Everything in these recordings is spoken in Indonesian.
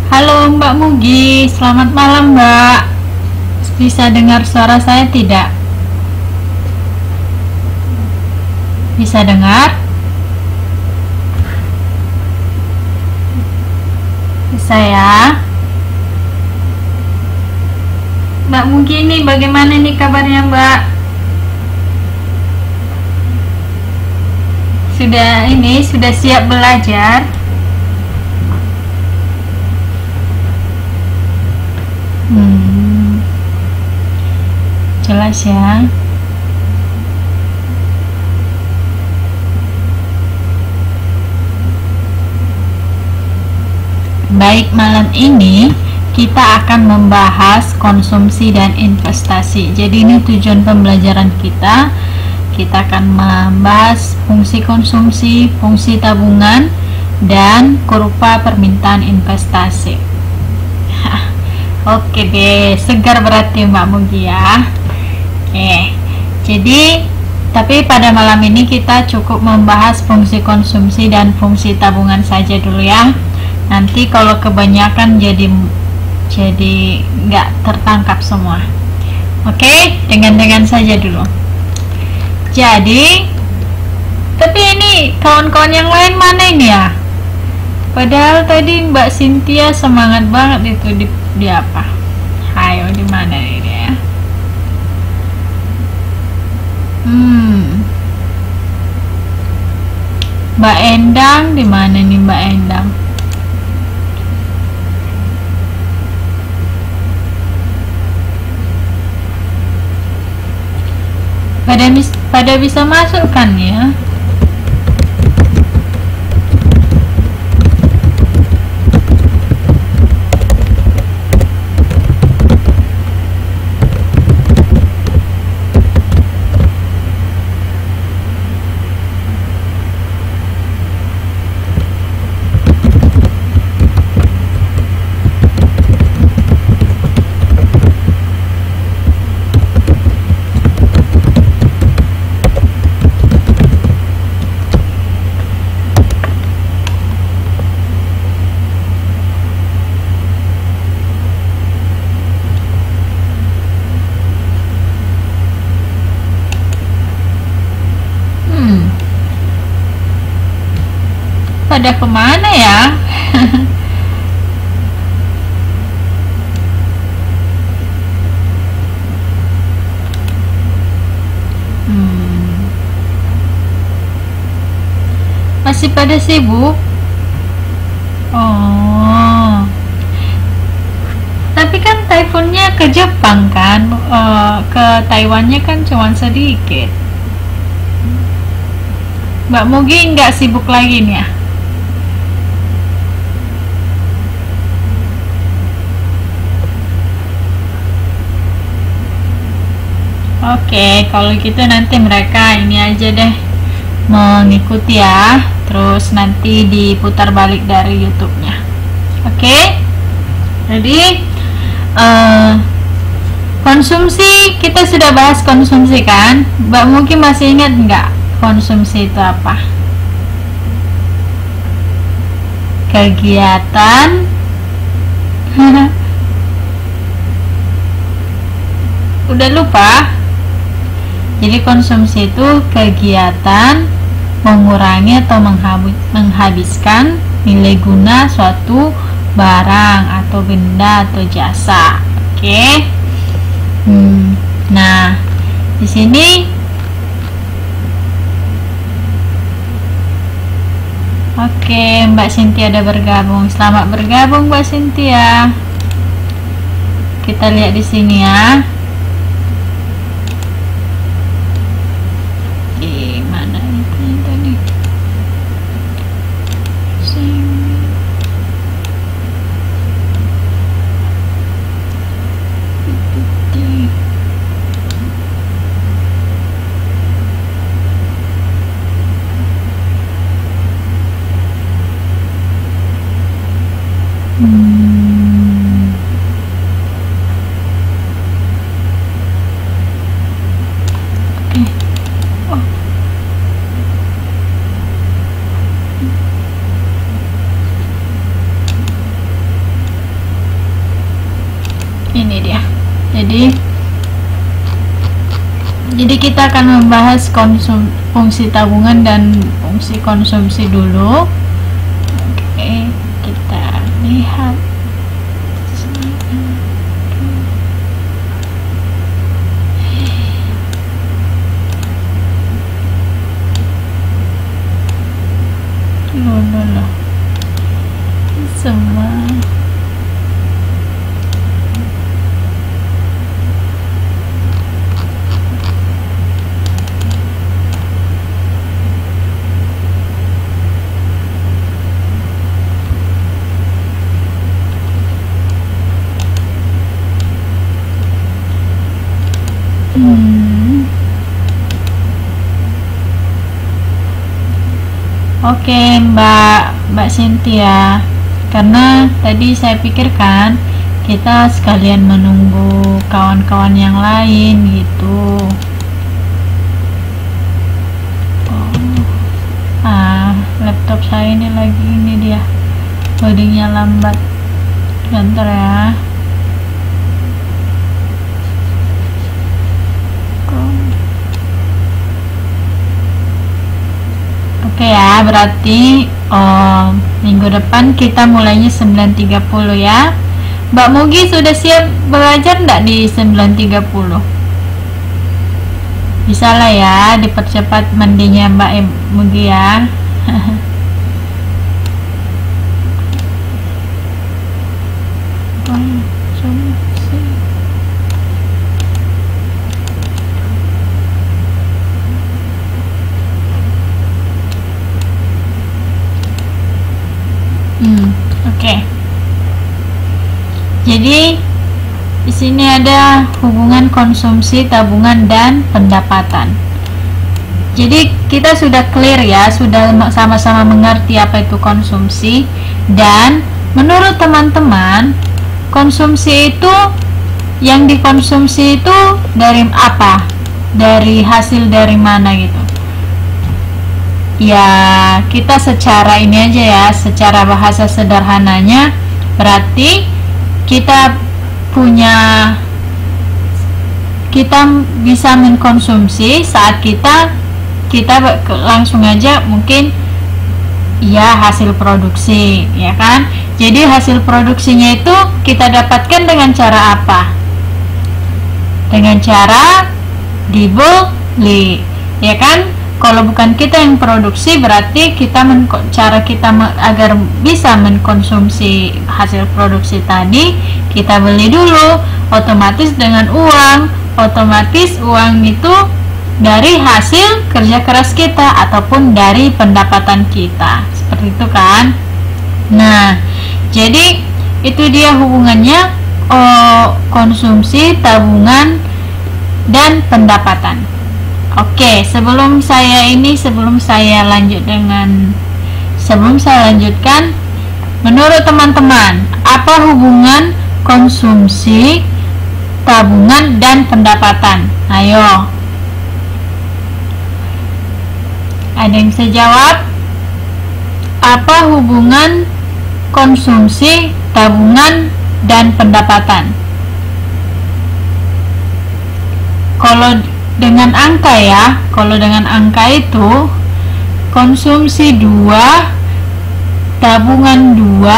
Halo Mbak Mugi, selamat malam Mbak. Bisa dengar suara saya tidak? Bisa dengar? Bisa ya? Mbak Mugi nih, bagaimana nih kabarnya Mbak? Sudah siap belajar? Jelas ya. Baik, malam ini kita akan membahas konsumsi dan investasi. Jadi ini tujuan pembelajaran kita. Kita akan membahas fungsi konsumsi, fungsi tabungan, dan kurva permintaan investasi. Oke deh, segar berarti Mbak Mugi ya. Oke, jadi tapi pada malam ini kita cukup membahas fungsi konsumsi dan fungsi tabungan saja dulu ya. Nanti kalau kebanyakan jadi nggak tertangkap semua. Oke, dengan saja dulu. Jadi, tapi ini kawan-kawan yang lain mana ini ya? Padahal tadi Mbak Cynthia semangat banget itu di apa? Ayo, di mana ini ya? Mbak Endang di mana nih Mbak Endang? Pada bisa masuk kan ya? Pada kemana ya? Masih pada sibuk? Oh, tapi kan typhoonnya ke Jepang kan, ke Taiwannya kan cuma sedikit. Mbak Mugi nggak sibuk lagi nih ya? Oke, kalau gitu nanti mereka ini aja deh mengikuti ya, terus nanti diputar balik dari YouTube-nya. Oke, jadi konsumsi kita sudah bahas konsumsi kan, Mbak mungkin masih ingat nggak konsumsi itu apa? Kegiatan udah lupa? Jadi konsumsi itu kegiatan mengurangi atau menghabiskan nilai guna suatu barang atau benda atau jasa. Oke. Nah, di sini oke, Mbak Cynthia ada bergabung. Selamat bergabung Mbak Cynthia. Kita lihat di sini ya. Jadi kita akan membahas fungsi tabungan dan fungsi konsumsi dulu. Oke, kita lihat. Loh. Semua. Oke, Mbak Cynthia, karena tadi saya pikirkan kita sekalian menunggu kawan-kawan yang lain gitu. Laptop saya ini lagi dia loadingnya lambat. Bentar ya. Oke ya, berarti minggu depan kita mulainya 9.30 ya. Mbak Mugi sudah siap belajar enggak di 9.30? Bisa lah ya, dipercepat mandinya Mbak Mugi ya. Oke. Jadi di sini ada hubungan konsumsi, tabungan, dan pendapatan. Jadi kita sudah clear ya, sudah sama-sama mengerti apa itu konsumsi. Dan menurut teman-teman, konsumsi itu, yang dikonsumsi itu dari apa? Dari hasil dari mana gitu? Ya, kita secara ini aja ya, secara bahasa sederhananya, berarti kita bisa mengkonsumsi saat kita langsung aja mungkin ya hasil produksi, ya kan? Jadi hasil produksinya itu kita dapatkan dengan cara apa? Dengan cara dibeli, ya kan? Kalau bukan kita yang produksi, berarti cara kita agar bisa mengkonsumsi hasil produksi tadi, kita beli dulu, otomatis dengan uang, otomatis uang itu dari hasil kerja keras kita ataupun dari pendapatan kita, seperti itu kan. Nah, jadi itu dia hubungannya konsumsi, tabungan, dan pendapatan. Oke, sebelum saya lanjutkan, menurut teman-teman, apa hubungan konsumsi, tabungan, dan pendapatan? Ayo, ada yang bisa jawab? Apa hubungan konsumsi, tabungan, dan pendapatan? Kalau dengan angka ya, itu konsumsi 2, tabungan 2,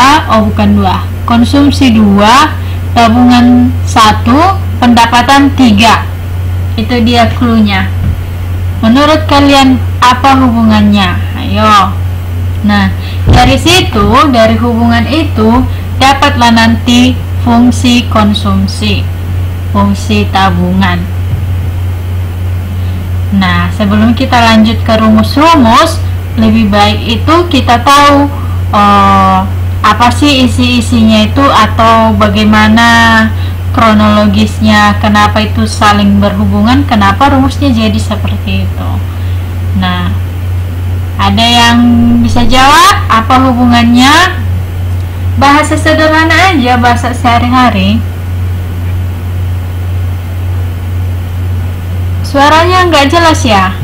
konsumsi 2, tabungan 1, pendapatan 3. Itu dia cluenya. Menurut kalian apa hubungannya? Ayo. Nah, dari hubungan itu dapatlah nanti fungsi konsumsi, fungsi tabungan. Nah, sebelum kita lanjut ke rumus-rumus, lebih baik itu kita tahu apa sih isi-isinya itu, atau bagaimana kronologisnya, kenapa itu saling berhubungan, kenapa rumusnya jadi seperti itu. Nah, ada yang bisa jawab apa hubungannya? Bahasa sederhana aja, bahasa sehari-hari. Suaranya nggak jelas ya?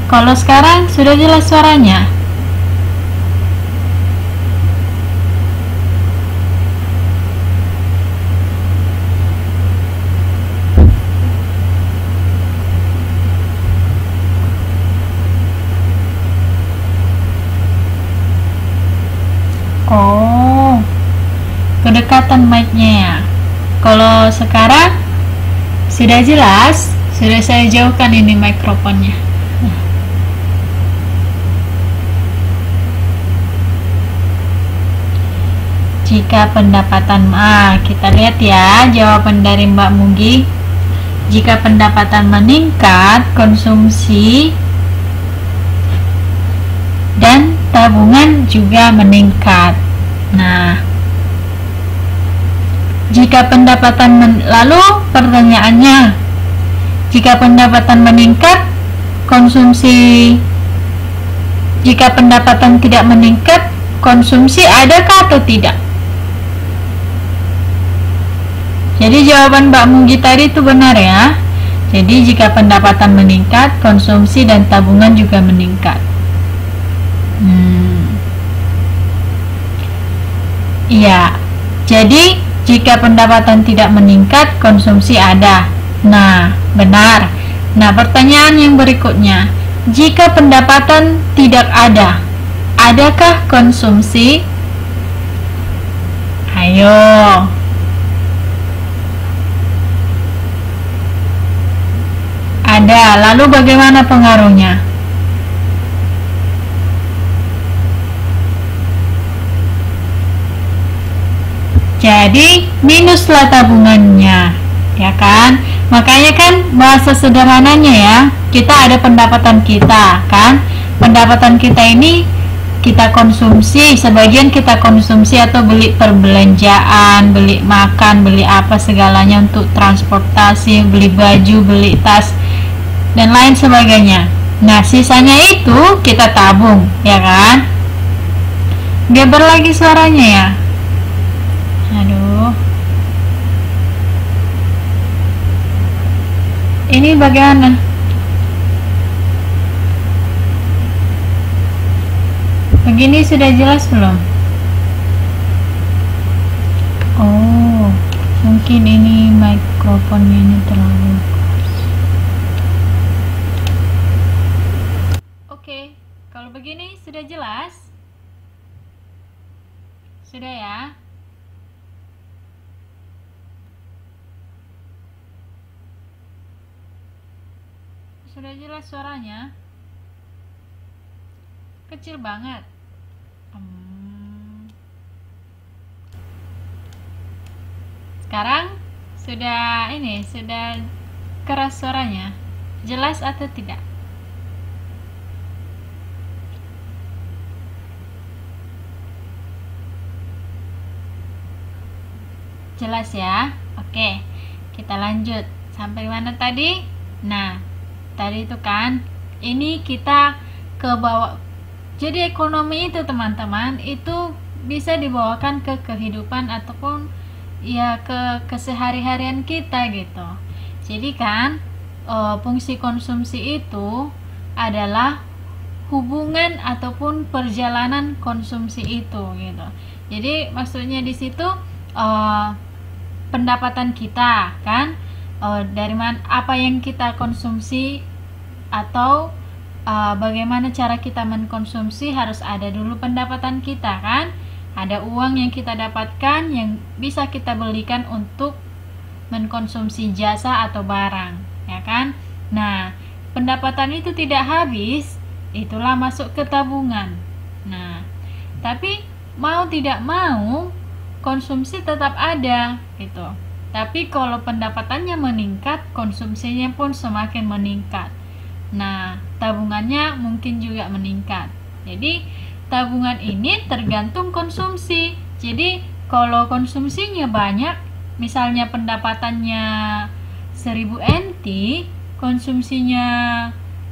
Kalau sekarang sudah jelas suaranya? kelihatan mic-nya ya? Kalau sekarang sudah jelas, sudah saya jauhkan ini mikrofonnya. Jika pendapatan, kita lihat ya jawaban dari Mbak Mugi. Jika pendapatan meningkat, konsumsi dan tabungan juga meningkat. Nah, jika pendapatan lalu pertanyaannya, jika pendapatan meningkat, konsumsi, jika pendapatan tidak meningkat, konsumsi adakah atau tidak? Jadi jawaban Mbak Mugi tadi itu benar ya. Jadi jika pendapatan meningkat, konsumsi dan tabungan juga meningkat. Iya. Jadi jika pendapatan tidak meningkat, konsumsi ada. Nah, benar. Nah, pertanyaan yang berikutnya, jika pendapatan tidak ada, adakah konsumsi? Ayo. Ada. Lalu bagaimana pengaruhnya? Jadi minuslah tabungannya, ya kan? Makanya kan bahasa sederhananya ya, kita ada pendapatan kita, kan? Pendapatan kita ini kita konsumsi, sebagian kita konsumsi atau beli perbelanjaan, beli makan, beli apa segalanya untuk transportasi, beli baju, beli tas dan lain sebagainya. Nah, sisanya itu kita tabung, ya kan? Geber lagi suaranya ya. Aduh. Ini bagaimana? Begini sudah jelas belum? Oh, mungkin ini mikrofonnya ini terlalu keras. Oke, kalau begini sudah jelas? Sudah ya? Sudah jelas suaranya? Kecil banget. Sekarang sudah sudah keras suaranya. Jelas atau tidak? Jelas ya? Oke, kita lanjut. Sampai mana tadi? Nah, tadi itu kan, ini kita ke bawah. Jadi ekonomi itu teman-teman, itu bisa dibawakan ke kehidupan ataupun ya ke kesehari-harian kita gitu. Jadi kan, fungsi konsumsi itu adalah hubungan ataupun perjalanan konsumsi itu gitu. Jadi maksudnya di situ pendapatan kita kan, dari mana, apa yang kita konsumsi atau bagaimana cara kita mengkonsumsi, harus ada dulu pendapatan kita kan, ada uang yang kita dapatkan yang bisa kita belikan untuk mengkonsumsi jasa atau barang, ya kan. Nah, pendapatan itu tidak habis, itulah masuk ke tabungan. Nah, tapi mau tidak mau konsumsi tetap ada gitu. Tapi kalau pendapatannya meningkat, konsumsinya pun semakin meningkat. Nah, tabungannya mungkin juga meningkat. Jadi, tabungan ini tergantung konsumsi. Jadi, kalau konsumsinya banyak, misalnya pendapatannya 1000 NT, konsumsinya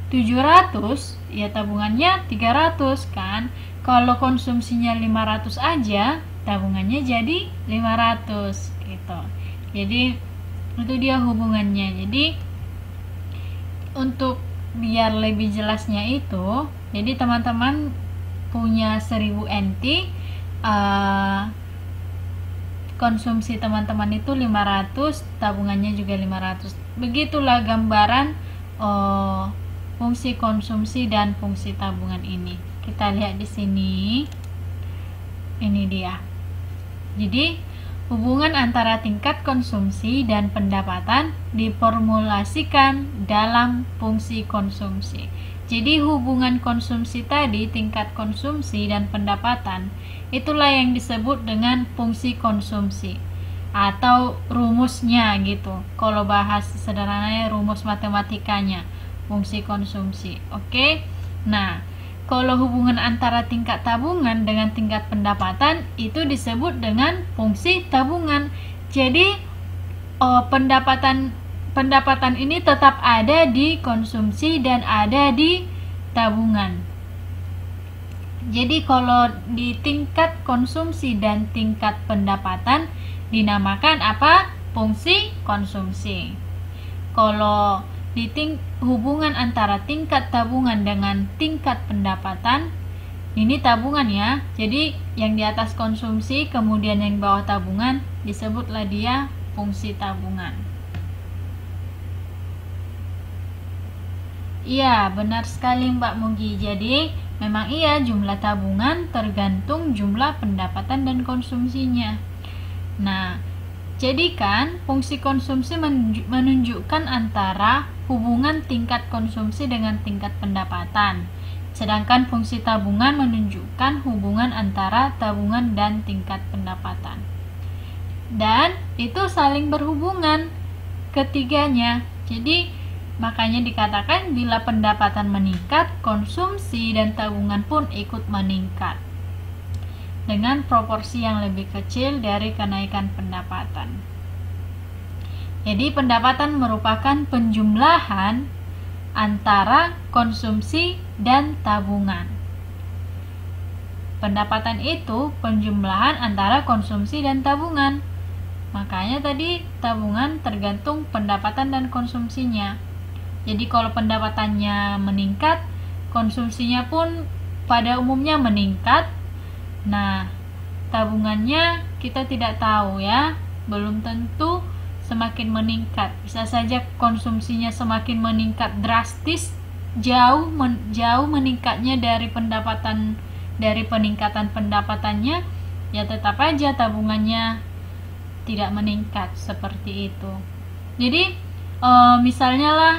700, ya tabungannya 300 kan. Kalau konsumsinya 500 aja, tabungannya jadi 500 gitu. Jadi itu dia hubungannya. Jadi untuk biar lebih jelasnya itu, jadi teman-teman punya 1000 NT, konsumsi teman-teman itu 500, tabungannya juga 500. Begitulah gambaran fungsi konsumsi dan fungsi tabungan ini. Kita lihat di sini. Ini dia. Jadi hubungan antara tingkat konsumsi dan pendapatan diformulasikan dalam fungsi konsumsi. Jadi hubungan konsumsi tadi, tingkat konsumsi dan pendapatan, itulah yang disebut dengan fungsi konsumsi atau rumusnya gitu. Kalau bahas sederhananya, rumus matematikanya fungsi konsumsi. Oke. Nah, kalau hubungan antara tingkat tabungan dengan tingkat pendapatan itu disebut dengan fungsi tabungan. Jadi pendapatan ini tetap ada di konsumsi dan ada di tabungan. Jadi kalau di tingkat konsumsi dan tingkat pendapatan dinamakan apa? Fungsi konsumsi. Kalau di hubungan antara tingkat tabungan dengan tingkat pendapatan, ini tabungan ya. Jadi yang di atas konsumsi kemudian yang bawah tabungan disebutlah dia fungsi tabungan. Iya, benar sekali Mbak Mugi. Jadi, memang iya jumlah tabungan tergantung jumlah pendapatan dan konsumsinya. Nah, jadi kan fungsi konsumsi menunjukkan antara hubungan tingkat konsumsi dengan tingkat pendapatan. Sedangkan fungsi tabungan menunjukkan hubungan antara tabungan dan tingkat pendapatan. Dan itu saling berhubungan ketiganya. Jadi makanya dikatakan bila pendapatan meningkat, konsumsi dan tabungan pun ikut meningkat dengan proporsi yang lebih kecil dari kenaikan pendapatan. Jadi pendapatan merupakan penjumlahan antara konsumsi dan tabungan. Pendapatan itu penjumlahan antara konsumsi dan tabungan. Makanya tadi tabungan tergantung pendapatan dan konsumsinya. Jadi kalau pendapatannya meningkat, konsumsinya pun pada umumnya meningkat. Nah, tabungannya kita tidak tahu ya, belum tentu semakin meningkat. Bisa saja konsumsinya semakin meningkat drastis, jauh meningkatnya dari peningkatan pendapatannya, ya tetap aja tabungannya tidak meningkat seperti itu. Jadi misalnya lah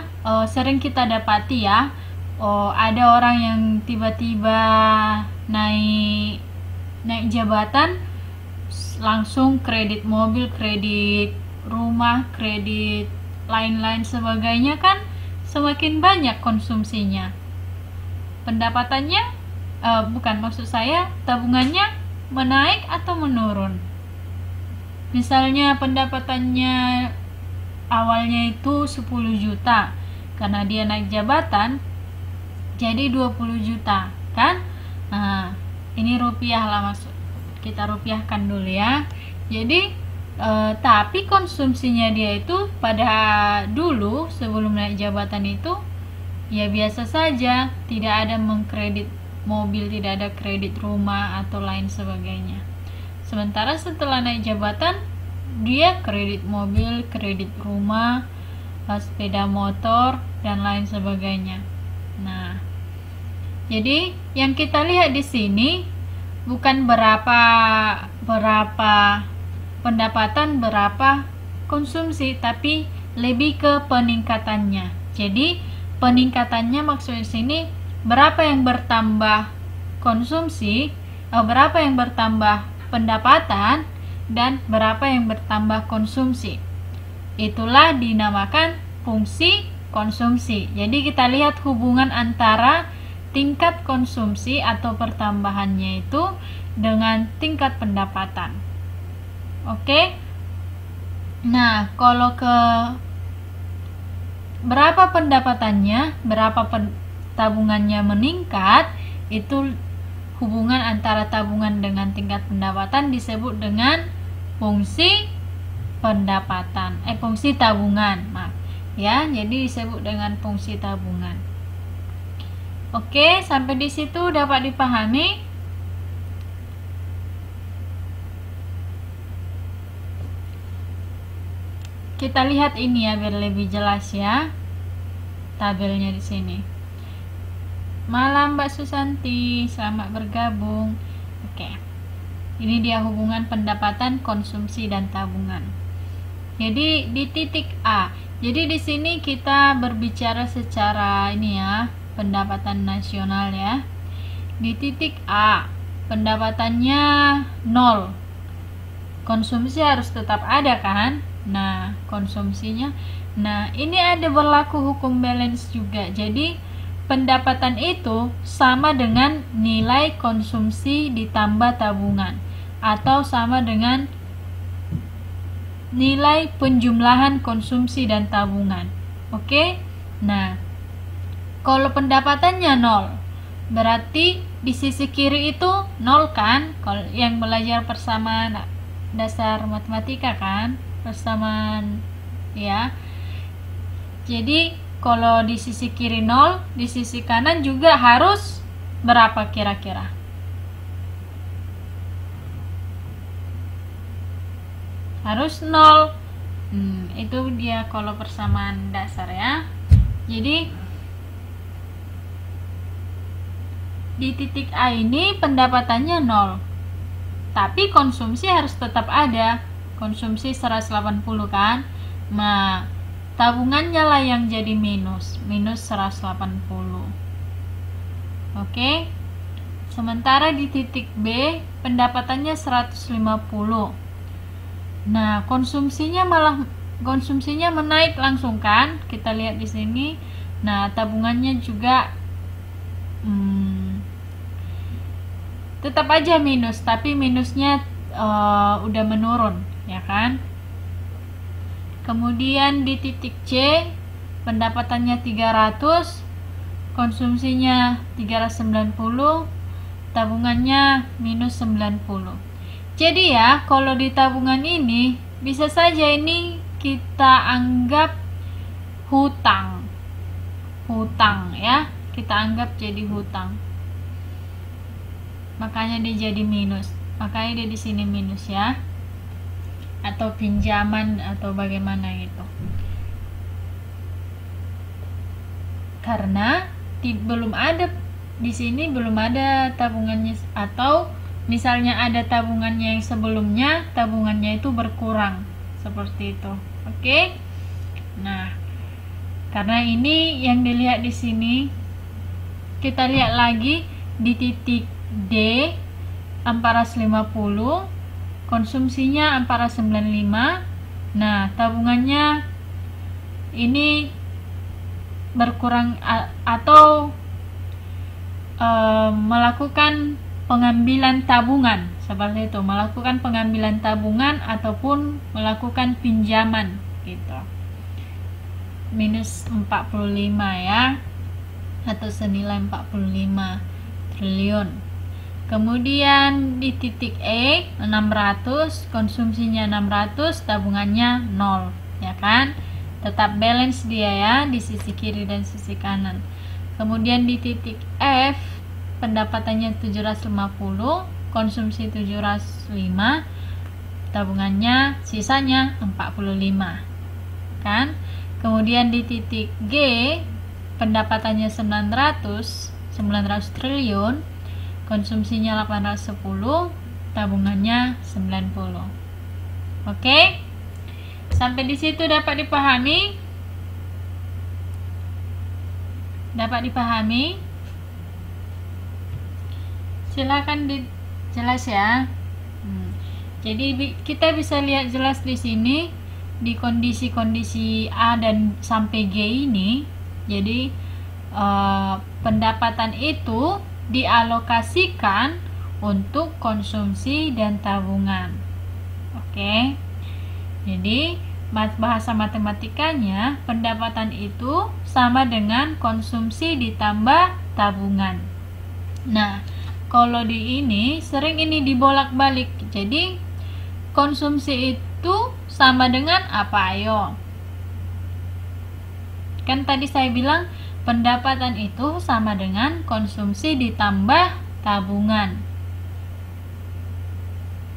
sering kita dapati ya, ada orang yang tiba-tiba naik jabatan, langsung kredit mobil, kredit rumah, kredit lain-lain sebagainya, kan semakin banyak konsumsinya. Pendapatannya maksud saya tabungannya menaik atau menurun. Misalnya pendapatannya awalnya itu 10 juta, karena dia naik jabatan jadi 20 juta kan. Nah, ini rupiah lah, maksud kita rupiahkan dulu ya. Jadi tapi konsumsinya dia itu pada dulu sebelum naik jabatan itu ya biasa saja, tidak ada mengkredit mobil, tidak ada kredit rumah atau lain sebagainya. Sementara setelah naik jabatan dia kredit mobil, kredit rumah, sepeda motor dan lain sebagainya. Nah, jadi yang kita lihat di sini bukan berapa pendapatan, berapa konsumsi, tapi lebih ke peningkatannya. Jadi peningkatannya maksudnya di sini berapa yang bertambah konsumsi, berapa yang bertambah pendapatan, dan berapa yang bertambah konsumsi. Itulah dinamakan fungsi konsumsi. Jadi kita lihat hubungan antara tingkat konsumsi atau pertambahannya itu dengan tingkat pendapatan. Oke. Nah, kalau ke berapa pendapatannya, berapa tabungannya meningkat, itu hubungan antara tabungan dengan tingkat pendapatan disebut dengan fungsi pendapatan, fungsi tabungan, maaf ya. Jadi disebut dengan fungsi tabungan. Oke, sampai di situ dapat dipahami. Kita lihat ini ya biar lebih jelas ya tabelnya di sini. Malam Mbak Susanti, selamat bergabung. Oke. Ini dia hubungan pendapatan, konsumsi, dan tabungan. Jadi di titik A. Jadi di sini kita berbicara secara ini ya, pendapatan nasional ya. Di titik A, pendapatannya 0. Konsumsi harus tetap ada kan? Nah, konsumsinya. Nah, ini ada berlaku hukum balance juga. Jadi pendapatan itu sama dengan nilai konsumsi ditambah tabungan, atau sama dengan nilai penjumlahan konsumsi dan tabungan. Oke? Nah, kalau pendapatannya 0, berarti di sisi kiri itu 0 kan? Kalau yang belajar persamaan dasar matematika kan? Persamaan ya. Jadi kalau di sisi kiri 0, di sisi kanan juga harus berapa kira-kira? Harus 0. Itu dia kalau persamaan dasar ya. Jadi di titik A ini pendapatannya 0, tapi konsumsi harus tetap ada. Konsumsi 180 kan. Nah, tabungannya lah yang jadi minus 180. Oke. Sementara di titik B pendapatannya 150. Nah, konsumsinya menaik langsung kan? Kita lihat di sini. Nah, tabungannya juga tetap aja minus, tapi minusnya udah menurun, ya kan? Kemudian di titik C pendapatannya 300, konsumsinya 390, tabungannya minus 90. Jadi ya, kalau di tabungan ini bisa saja ini kita anggap hutang ya, kita anggap jadi hutang, makanya dia jadi minus, makanya dia di sini minus ya, atau pinjaman atau bagaimana gitu, karena belum ada di sini, belum ada tabungannya, atau misalnya ada tabungannya yang sebelumnya, tabungannya itu berkurang seperti itu. Oke. Nah, karena ini yang dilihat di sini, kita lihat lagi di titik D 450, konsumsinya 495. Nah, tabungannya ini berkurang atau melakukan pengambilan tabungan seperti itu, melakukan pengambilan tabungan ataupun melakukan pinjaman gitu. Minus 45 ya, atau senilai 45 triliun. Kemudian di titik E 600, konsumsinya 600, tabungannya 0, ya kan? Tetap balance dia ya di sisi kiri dan sisi kanan. Kemudian di titik F pendapatannya 750, konsumsi 705, tabungannya sisanya 45 kan. Kemudian di titik G pendapatannya 900 triliun, konsumsinya 810, tabungannya 90. Oke, sampai di situ dapat dipahami? Silakan jelas ya. Jadi kita bisa lihat jelas di sini di kondisi-kondisi A dan sampai G ini. Jadi pendapatan itu dialokasikan untuk konsumsi dan tabungan. Oke. Jadi bahasa matematikanya, pendapatan itu sama dengan konsumsi ditambah tabungan. Nah, kalau di ini sering ini dibolak-balik. Jadi konsumsi itu sama dengan apa? Ayo. Kan tadi saya bilang pendapatan itu sama dengan konsumsi ditambah tabungan.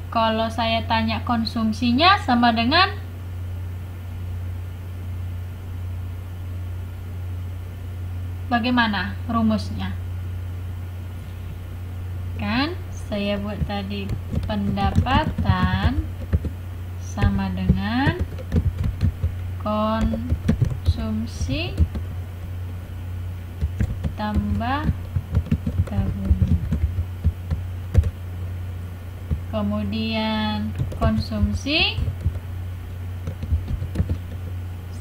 Kalau saya tanya konsumsinya sama dengan bagaimana rumusnya? Kan saya buat tadi pendapatan sama dengan konsumsi tambah tabungan. Kemudian konsumsi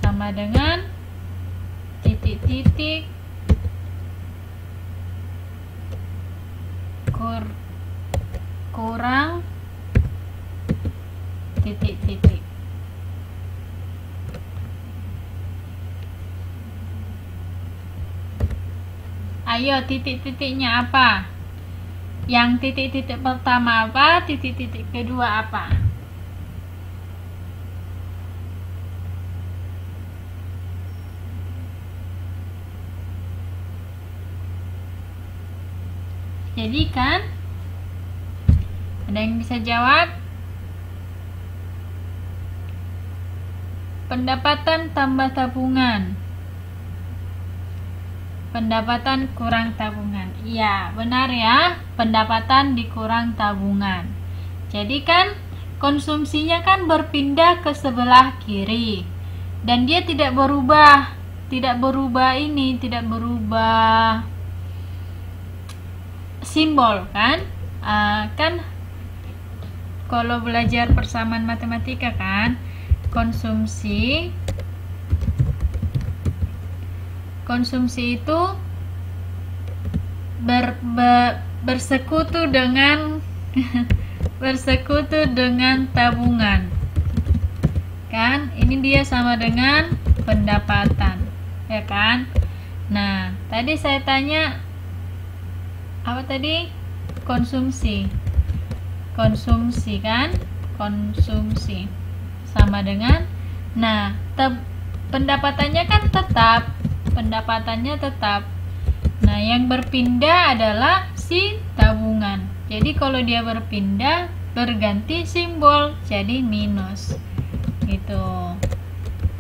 sama dengan titik-titik kurang titik-titik. Ayo, titik-titiknya apa? Yang titik-titik pertama apa? Titik-titik kedua apa? Jadi kan, ada yang bisa jawab? Pendapatan tambah tabungan. Pendapatan kurang tabungan. Iya, benar ya. Pendapatan dikurang tabungan. Jadi kan konsumsinya kan berpindah ke sebelah kiri. Dan dia tidak berubah. Tidak berubah simbol kan? Kan kalau belajar persamaan matematika kan, konsumsi itu bersekutu dengan tabungan kan, ini dia sama dengan pendapatan ya kan. Nah, tadi saya tanya apa tadi? Konsumsi kan, konsumsi sama dengan, nah pendapatannya kan tetap, nah yang berpindah adalah si tabungan. Jadi kalau dia berpindah berganti simbol jadi minus gitu.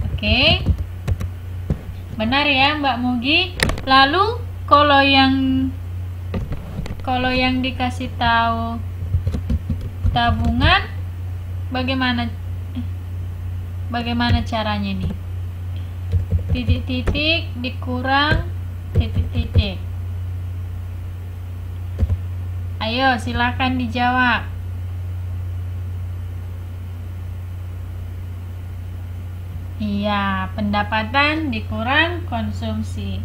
Oke, benar ya Mbak Mugi. Lalu kalau yang dikasih tahu tabungan bagaimana caranya nih? Titik-titik dikurang titik-titik. Ayo silakan dijawab. Iya, pendapatan dikurang konsumsi.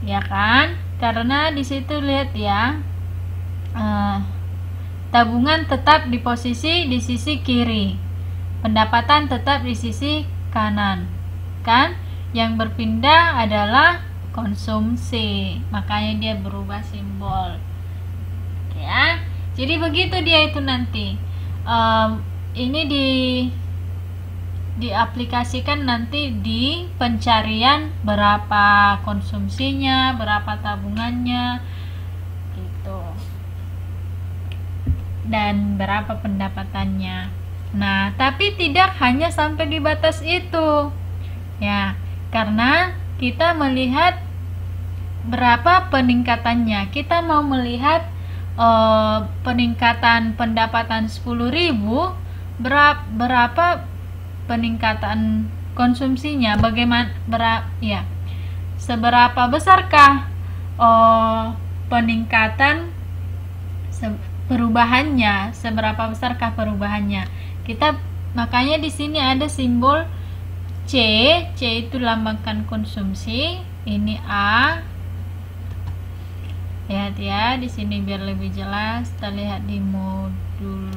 Ya kan? Karena di situ lihat ya. Tabungan tetap di sisi kiri, pendapatan tetap di sisi kanan kan. Yang berpindah adalah konsumsi, makanya dia berubah simbol ya. Jadi begitu dia itu nanti ini diaplikasikan nanti di pencarian berapa konsumsinya, berapa tabungannya gitu, dan berapa pendapatannya. Nah, tapi tidak hanya sampai di batas itu ya, karena kita melihat berapa peningkatannya. Kita mau melihat peningkatan pendapatan 10.000, berapa peningkatan konsumsinya, seberapa besarkah peningkatan perubahannya, seberapa besarkah perubahannya. Makanya di sini ada simbol C itu lambangkan konsumsi, ini A. Lihat ya di sini biar lebih jelas. Kita lihat di modul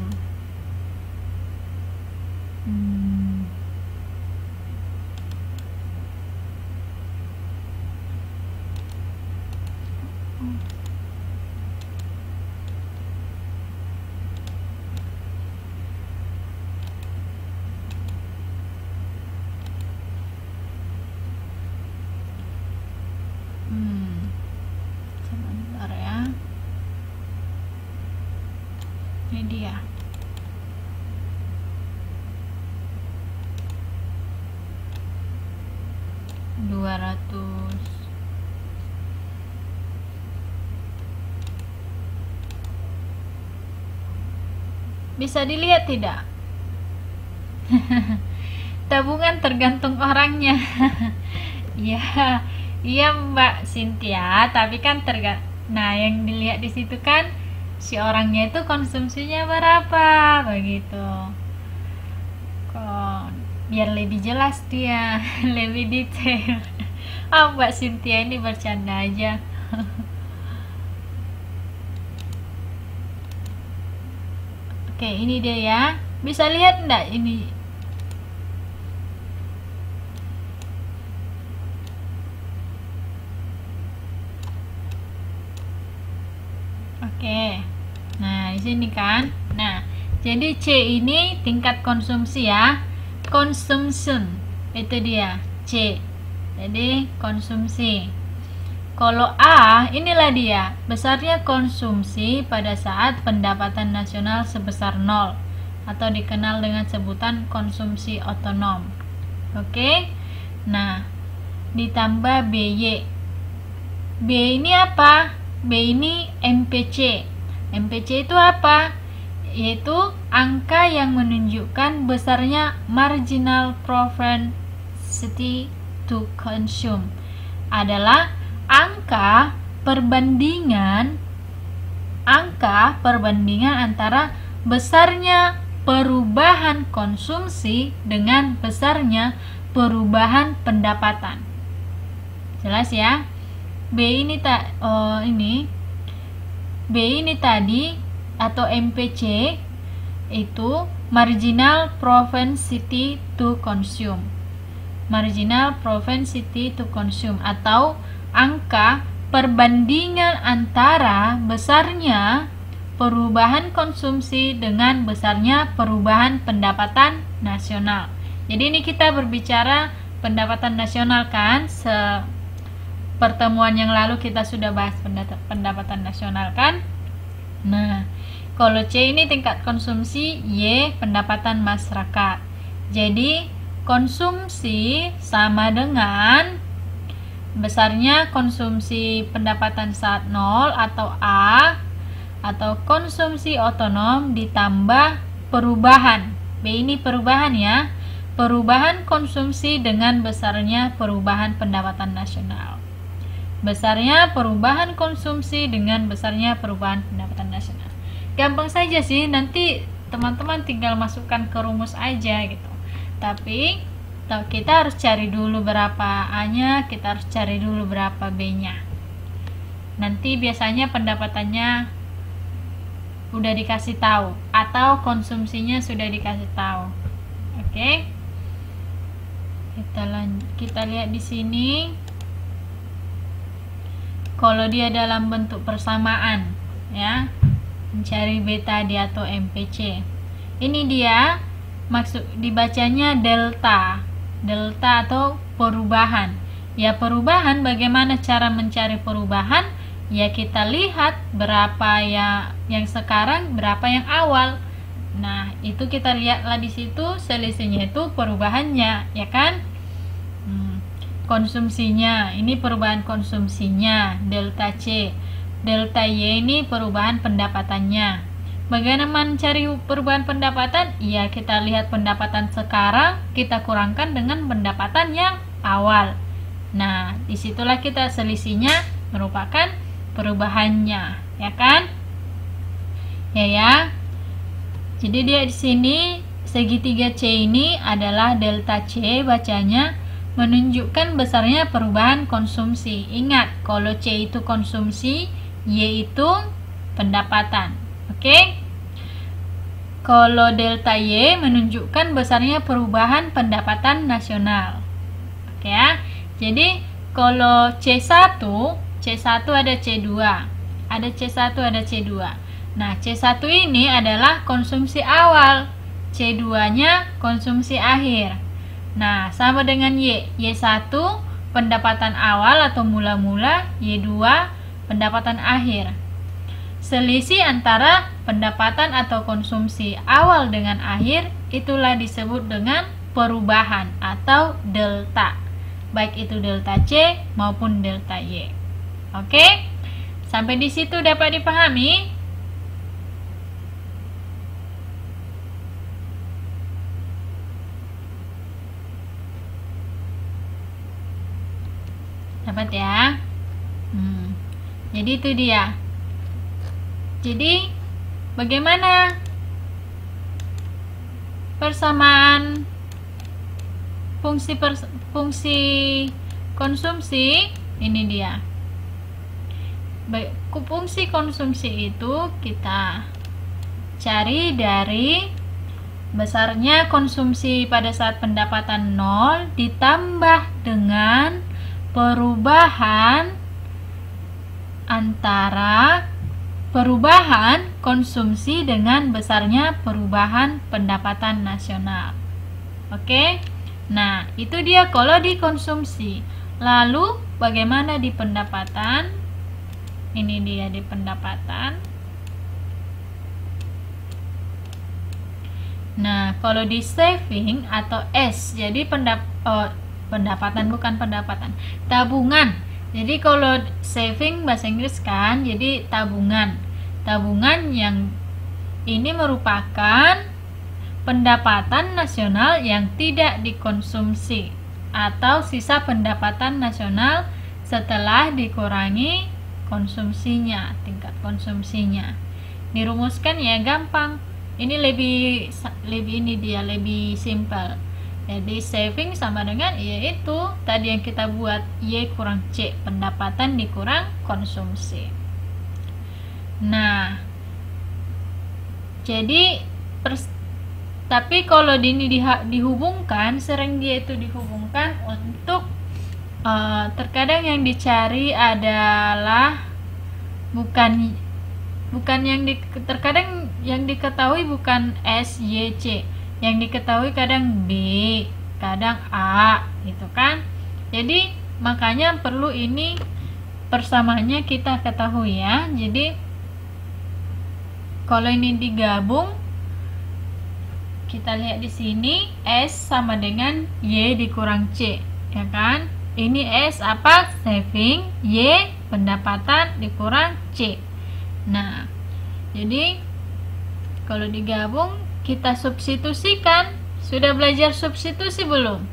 sebentar ya. Ini dia. Bisa dilihat tidak? Tabungan tergantung orangnya. Iya, iya Mbak Cynthia, tapi kan nah, yang dilihat di situ kan si orangnya itu konsumsinya berapa, begitu. Kok biar lebih jelas dia, lebih detail. Mbak Cynthia ini bercanda aja. Oke, ini dia ya. Bisa lihat enggak ini? Oke. Nah, di sini kan. Nah, jadi C ini tingkat konsumsi ya. Consumption. Itu dia, C. Jadi, konsumsi. Kalau A, inilah dia, besarnya konsumsi pada saat pendapatan nasional sebesar 0 atau dikenal dengan sebutan konsumsi otonom. Oke. Nah, ditambah BY. B ini apa? B ini MPC. MPC itu apa? Yaitu angka yang menunjukkan besarnya marginal propensity to consume. Adalah angka perbandingan antara besarnya perubahan konsumsi dengan besarnya perubahan pendapatan. Jelas ya? B ini tadi atau MPC itu marginal propensity to consume. Marginal propensity to consume atau angka perbandingan antara besarnya perubahan konsumsi dengan besarnya perubahan pendapatan nasional. Jadi ini kita berbicara pendapatan nasional kan, pertemuan yang lalu kita sudah bahas pendapatan nasional kan. Nah, kalau C ini tingkat konsumsi, Y pendapatan masyarakat. Jadi konsumsi sama dengan besarnya konsumsi pendapatan saat 0 atau A, atau konsumsi otonom ditambah perubahan. B ini perubahan ya. Perubahan konsumsi dengan besarnya perubahan pendapatan nasional. Besarnya perubahan konsumsi dengan besarnya perubahan pendapatan nasional. Gampang saja sih, nanti teman-teman tinggal masukkan ke rumus aja gitu. Tapi kita harus cari dulu berapa A-nya, kita harus cari dulu berapa B-nya. Nanti biasanya pendapatannya udah dikasih tahu atau konsumsinya sudah dikasih tahu. Oke. Kita lihat di sini. Kalau dia dalam bentuk persamaan ya, mencari B tadi atau MPC. Ini dia maksud dibacanya delta atau perubahan. Ya, perubahan, bagaimana cara mencari perubahan? Ya, kita lihat berapa ya yang sekarang, berapa yang awal. Nah, itu kita lihatlah di situ selisihnya itu perubahannya, ya kan? Konsumsinya, ini perubahan konsumsinya, delta C. Delta Y ini perubahan pendapatannya. Bagaimana mencari perubahan pendapatan? Ya, kita lihat pendapatan sekarang, kita kurangkan dengan pendapatan yang awal. Nah, disitulah kita selisihnya merupakan perubahannya, ya kan? Ya. Jadi dia di sini segitiga C ini adalah delta C, bacanya menunjukkan besarnya perubahan konsumsi. Ingat, kalau C itu konsumsi, Y itu pendapatan. Oke? Kalau delta Y menunjukkan besarnya perubahan pendapatan nasional. Oke ya? Jadi, kalau C1 ada C2. Ada C1, ada C2. Nah, C1 ini adalah konsumsi awal. C2-nya konsumsi akhir. Nah, sama dengan Y. Y1 pendapatan awal atau mula-mula, Y2 pendapatan akhir. Selisih antara pendapatan atau konsumsi awal dengan akhir itulah disebut dengan perubahan atau delta. Baik itu delta C maupun delta Y. Oke? Sampai di situ dapat dipahami? Dapat ya? Jadi itu dia. Jadi bagaimana persamaan fungsi konsumsi? Ini dia. Fungsi konsumsi itu kita cari dari besarnya konsumsi pada saat pendapatan 0 ditambah dengan perubahan antara perubahan konsumsi dengan besarnya perubahan pendapatan nasional. Oke? Nah, itu dia kalau di konsumsi. Lalu bagaimana di pendapatan? Ini dia di pendapatan. Nah, kalau di saving atau S, jadi pendapatan bukan pendapatan, tabungan. Jadi kalau saving bahasa Inggris kan, jadi tabungan. Tabungan yang ini merupakan pendapatan nasional yang tidak dikonsumsi atau sisa pendapatan nasional setelah dikurangi konsumsinya, tingkat konsumsinya. Dirumuskan ya gampang. Ini lebih ini dia lebih simpel. Jadi saving sama dengan yaitu tadi yang kita buat Y kurang C, pendapatan dikurang konsumsi. Nah, jadi tapi kalau ini dihubungkan, sering dia itu dihubungkan untuk terkadang yang dicari adalah terkadang yang diketahui bukan S, Y, C. Yang diketahui kadang B, kadang A, gitu kan. Jadi makanya perlu ini persamaannya kita ketahui ya. Jadi kalau ini digabung, kita lihat di sini S sama dengan Y dikurang C, ya kan? Ini S apa? Saving, Y pendapatan dikurang C. Nah, jadi kalau digabung kita substitusikan. Sudah belajar substitusi belum?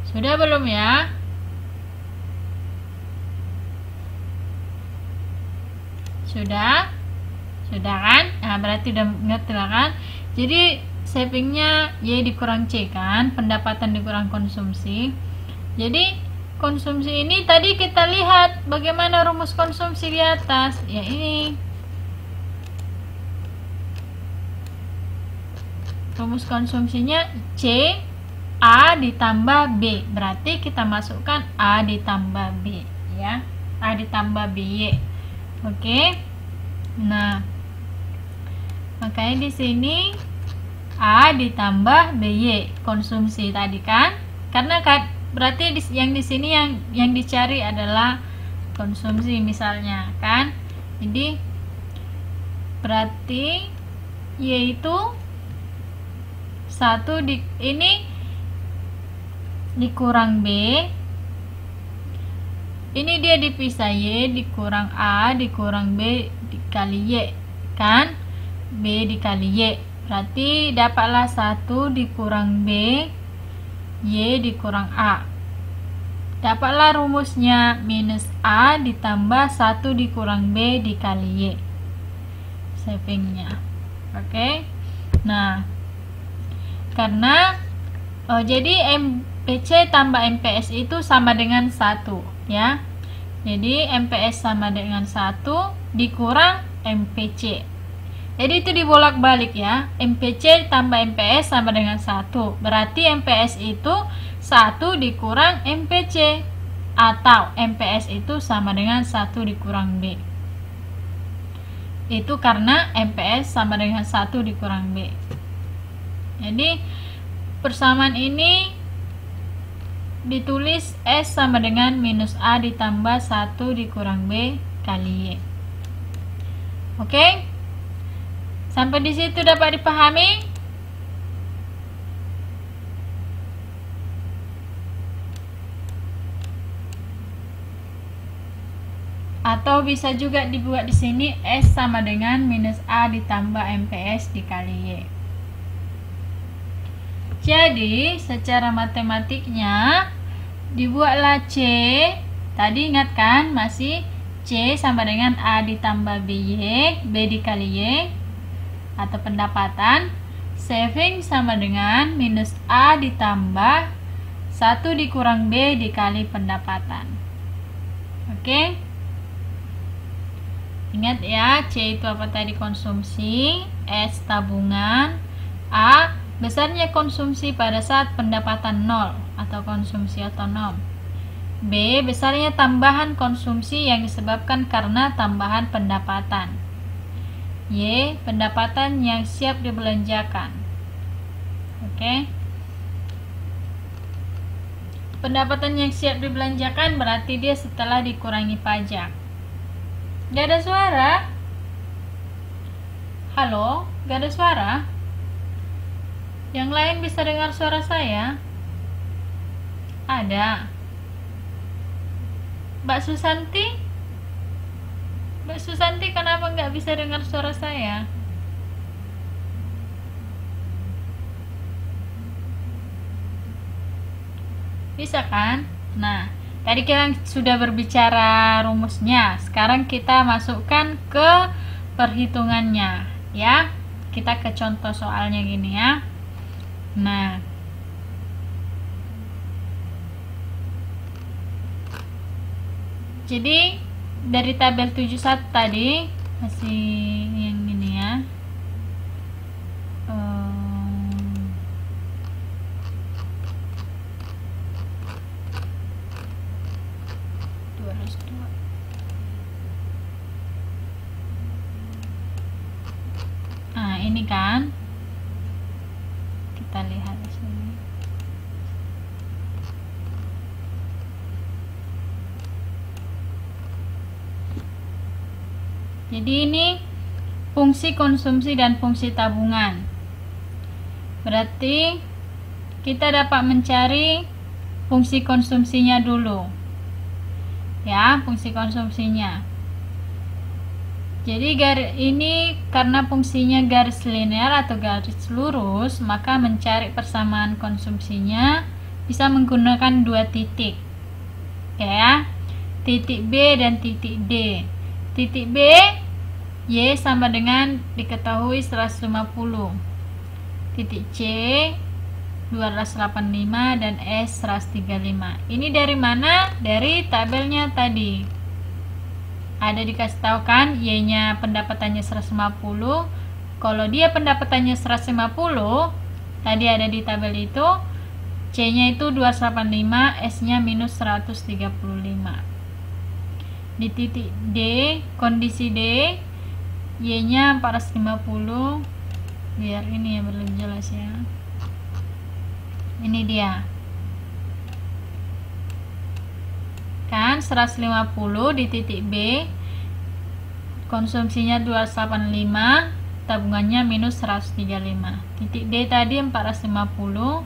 Sudah belum ya? Sudah? Sudah kan? Nah, berarti udah ngerti lah kan? Jadi savingnya Y dikurang C kan? Pendapatan dikurang konsumsi. Jadi konsumsi ini tadi kita lihat bagaimana rumus konsumsi di atas. Ya ini. Rumus konsumsinya C A ditambah B. Berarti kita masukkan A ditambah B ya. A ditambah BY. Oke. Nah, makanya di sini A ditambah BY konsumsi tadi kan? Karena berarti yang di sini yang dicari adalah konsumsi misalnya kan? Jadi berarti yaitu 1 ini dikurang B, ini dia dipisah Y dikurang A dikurang B dikali Y kan, B dikali Y, berarti dapatlah 1 dikurang B Y dikurang A, dapatlah rumusnya minus A ditambah 1 dikurang B dikali Y savingnya. Oke. Nah, karena jadi MPC tambah MPS itu sama dengan 1 ya. Jadi MPS sama dengan 1 dikurang MPC. Jadi itu dibolak-balik ya. MPC tambah MPS sama dengan 1. Berarti MPS itu 1 dikurang MPC atau MPS itu sama dengan 1 dikurang B. Itu karena MPS sama dengan 1 dikurang B. Jadi persamaan ini ditulis S sama dengan minus A ditambah 1 dikurang B kali Y. Oke? Sampai di situ dapat dipahami? Atau bisa juga dibuat di sini S sama dengan minus A ditambah MPS dikali Y. Jadi, secara matematiknya Dibuatlah C. Tadi ingat kan, masih C sama dengan A ditambah BY, B dikali Y, atau pendapatan. Saving sama dengan minus A ditambah 1 dikurang B dikali pendapatan. Oke? Ingat ya, C itu apa tadi? Konsumsi, S tabungan, A besarnya konsumsi pada saat pendapatan 0 atau konsumsi otonom. B besarnya tambahan konsumsi yang disebabkan karena tambahan pendapatan. Y pendapatan yang siap dibelanjakan. Oke. Pendapatan yang siap dibelanjakan berarti dia setelah dikurangi pajak. Gak ada suara? Halo? Gak ada suara? Yang lain bisa dengar suara saya? Ada. Mbak Susanti? Mbak Susanti kenapa nggak bisa dengar suara saya? Bisa kan? Nah, tadi kita sudah berbicara rumusnya. Sekarang kita masukkan ke perhitungannya, ya. Kita ke contoh soalnya gini ya. Nah, jadi dari tabel 71 tadi masih yang ini ya. Nah, ini kan. Kita lihat di sini. Jadi ini fungsi konsumsi dan fungsi tabungan. Berarti kita dapat mencari fungsi konsumsinya dulu. Ya, fungsi konsumsinya. Jadi ini karena fungsinya garis linear atau garis lurus, maka mencari persamaan konsumsinya bisa menggunakan dua titik. Ya. Titik B dan titik D. Titik B, Y sama dengan diketahui 150. Titik C 285 dan S 135. Ini dari mana? Dari tabelnya tadi. Ada dikasih tahu kan, Y-nya pendapatannya 150. Kalau dia pendapatannya 150, tadi ada di tabel itu, C-nya itu 285, S-nya minus 135. Di titik D, kondisi D, Y-nya 450. Biar ini ya lebih jelas ya. Ini dia. Kan 150 di titik B, konsumsinya 285, tabungannya minus 135. Titik D tadi 450,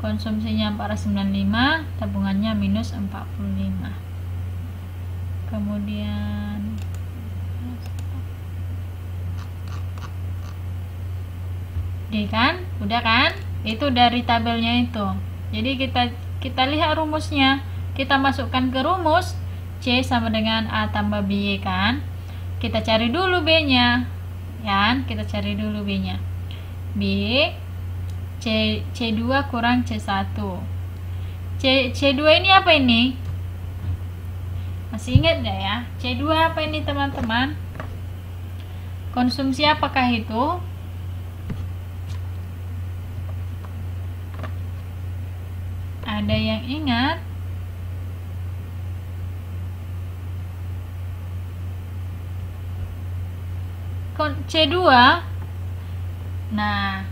konsumsinya 495, tabungannya minus 45. Kemudian D kan, udah kan? Itu dari tabelnya itu. Jadi kita lihat rumusnya. Kita masukkan ke rumus, C sama dengan A tambah BY kan. Kita cari dulu B-nya. Ya, kita cari dulu B-nya. B C2 kurang C1. C2 ini apa ini? Masih ingat enggak ya? C2 apa ini teman-teman? Konsumsi apakah itu? Ada yang ingat? C2. Nah,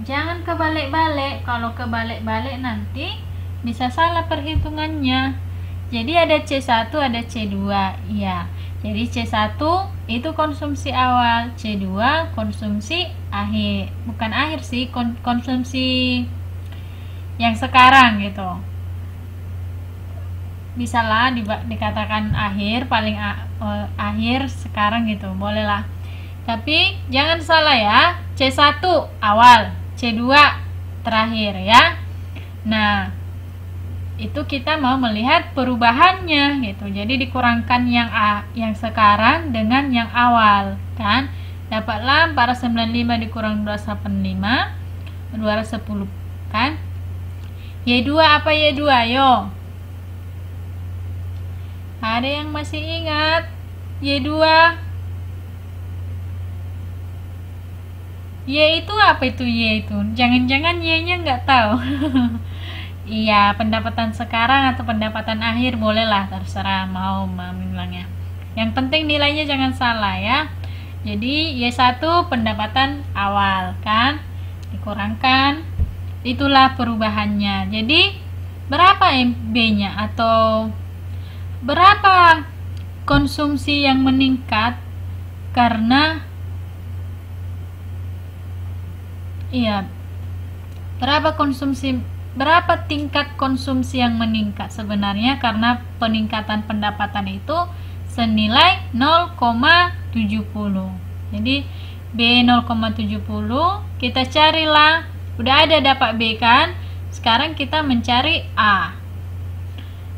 jangan kebalik-balik. Kalau kebalik-balik nanti bisa salah perhitungannya. Jadi ada C1, ada C2. Iya. Jadi C1 itu konsumsi awal, C2 konsumsi akhir. Bukan akhir sih, konsumsi yang sekarang gitu. Bisalah dikatakan akhir, paling akhir sekarang gitu. Bolehlah. Tapi jangan salah ya, C1 awal, C2 terakhir ya. Nah, itu kita mau melihat perubahannya gitu. Jadi dikurangkan yang sekarang dengan yang awal kan. Dapatlah 495 dikurang 285 210 kan. Y2 apa Y2? Yo, ada yang masih ingat Y2? Y itu apa itu? Y itu jangan-jangan Y-nya nggak tahu. Iya, pendapatan sekarang atau pendapatan akhir bolehlah, terserah mau bilangnya. Yang penting nilainya jangan salah ya. Jadi Y1 pendapatan awal kan, dikurangkan, itulah perubahannya. Jadi berapa B-nya atau berapa konsumsi yang meningkat karena berapa tingkat konsumsi yang meningkat sebenarnya karena peningkatan pendapatan itu senilai 0,70. Jadi B 0,70, kita carilah. Udah ada dapat B kan? Sekarang kita mencari A.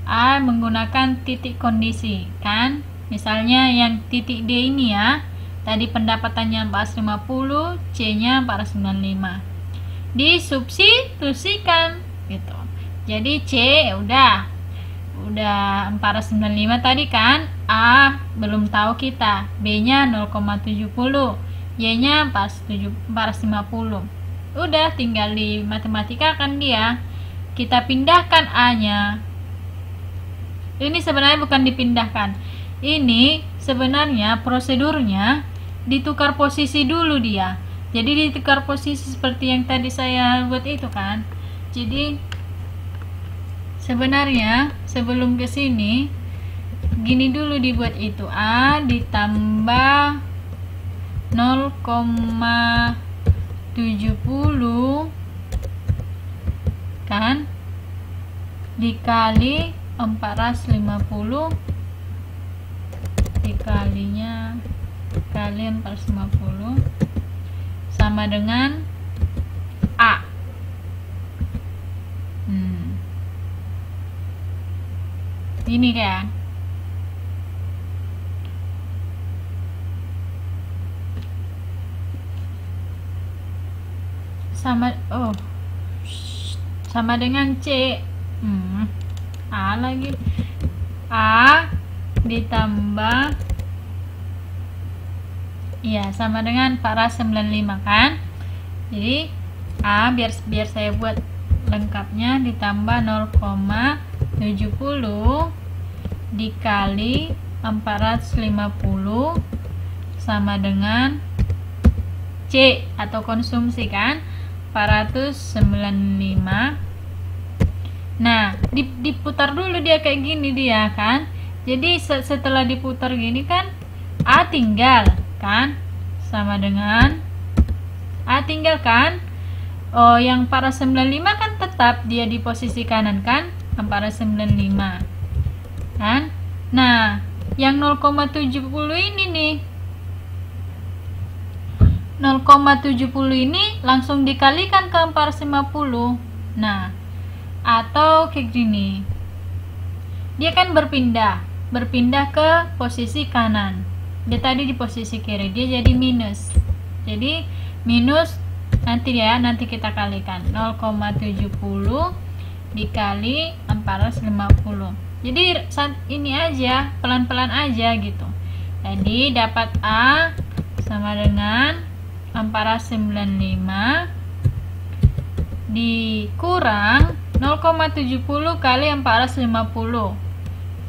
A menggunakan titik kondisi kan? Misalnya yang titik D ini ya. Tadi pendapatannya 450, C-nya 495. Disubstitusikan gitu. Jadi C udah 495 tadi kan. A belum tahu kita, B-nya 0,70, Y-nya 450. Udah tinggal di matematika kan dia. Kita pindahkan A-nya. Ini sebenarnya bukan dipindahkan. Ini sebenarnya prosedurnya ditukar posisi dulu dia. Jadi ditukar posisi seperti yang tadi saya buat itu kan. Jadi sebenarnya sebelum ke sini gini dulu dibuat itu. A ditambah 0,70 kan dikali 450 dikalinya kali 450 sama dengan A. Ini kan sama dengan C. A lagi. A ditambah sama dengan 495 kan. Jadi A biar saya buat lengkapnya ditambah 0,70 dikali 450 sama dengan C atau konsumsi kan 495. Nah diputar dulu dia kayak gini dia kan. Jadi setelah diputar gini kan A tinggal kan sama dengan A tinggal kan. Oh, yang 495 kan tetap dia di posisi kanan kan, 495 kan. Nah yang 0,70 ini nih, 0,70 ini langsung dikalikan ke 450. Nah atau kayak gini, dia kan berpindah ke posisi kanan. Dia tadi di posisi kiri, dia jadi minus. Jadi minus nanti kita kalikan 0,70 dikali 450. Jadi ini aja, pelan-pelan aja gitu. Jadi dapat A sama dengan 495 dikurang 0,70 kali 450,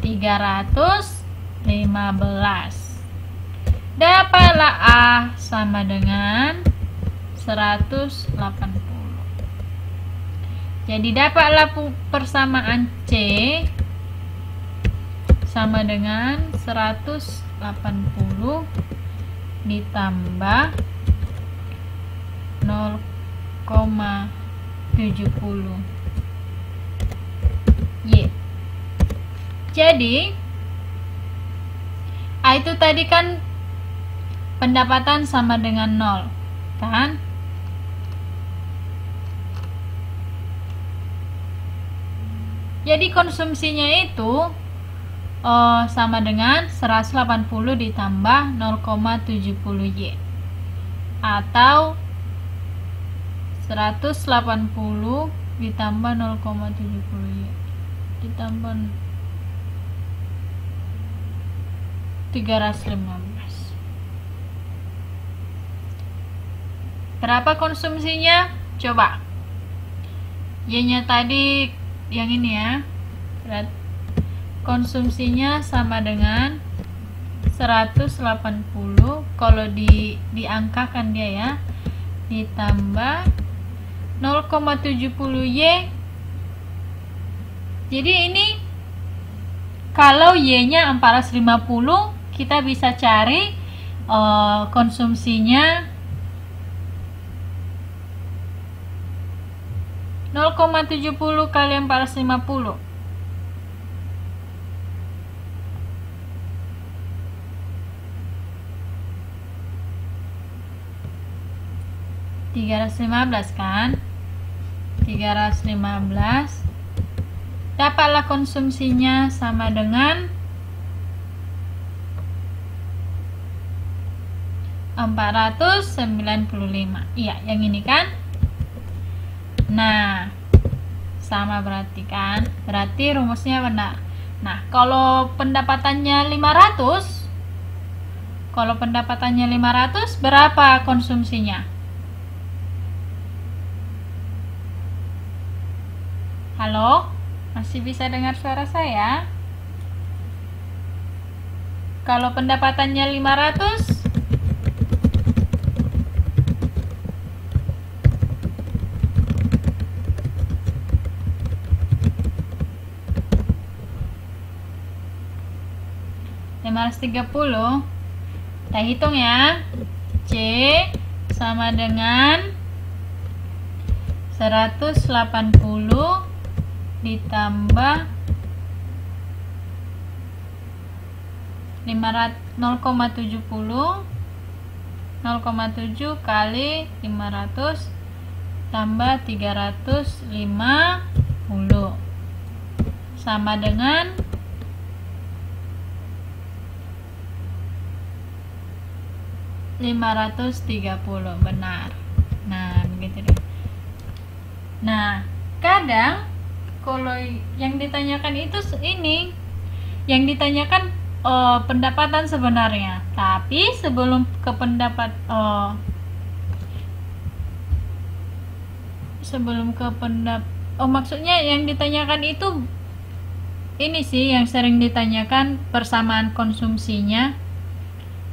315. Dapatlah A sama dengan 180. Jadi dapatlah persamaan C sama dengan 180 ditambah 0,70 Y. Jadi A itu tadi kan pendapatan sama dengan 0 kan. Jadi konsumsinya itu sama dengan 180 ditambah 0,70 Y, atau 180 ditambah 0,70 Y ditambah 315. Berapa konsumsinya? Coba. Y-nya tadi yang ini ya. Konsumsinya sama dengan 180, kalau diangkakan dia ya, ditambah 0,70 Y. Jadi ini kalau Y-nya 450, kita bisa cari konsumsinya 0,70 kali 450. kan 315, dapatlah konsumsinya sama dengan 495. Iya, yang ini kan. Nah, sama berarti kan? Berarti rumusnya benar. Nah, kalau pendapatannya 500, berapa konsumsinya? Halo? Masih bisa dengar suara saya? Kalau pendapatannya 500, kita hitung ya. C sama dengan 180 ditambah 0,70 kali 500 tambah 350 sama dengan 530. Benar. Nah, begitu deh. Nah, kadang kalau yang ditanyakan itu ini, yang ditanyakan pendapatan sebenarnya, tapi sebelum ke maksudnya yang ditanyakan itu ini sih yang sering ditanyakan, persamaan konsumsinya.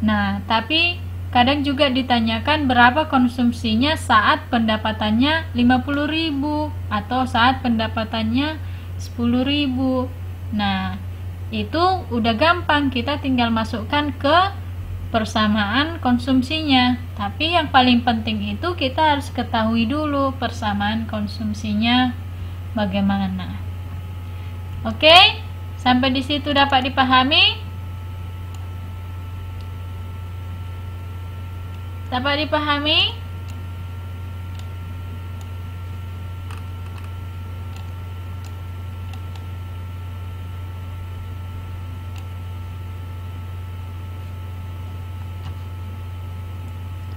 Nah, tapi kadang juga ditanyakan berapa konsumsinya saat pendapatannya 50.000 atau saat pendapatannya 10.000. Nah, itu udah gampang, kita tinggal masukkan ke persamaan konsumsinya. Tapi yang paling penting itu kita harus ketahui dulu persamaan konsumsinya bagaimana. Oke, sampai di situ dapat dipahami? Dapat dipahami?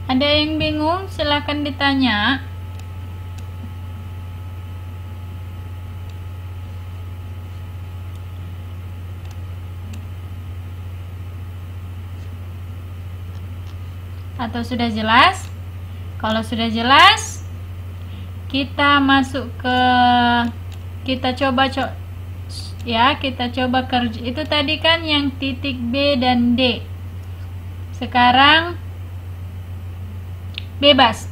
Ada yang bingung? Silakan ditanya. Atau sudah jelas? Kalau sudah jelas, kita masuk ke kita coba kerja. Itu tadi kan yang titik B dan D. Sekarang bebas.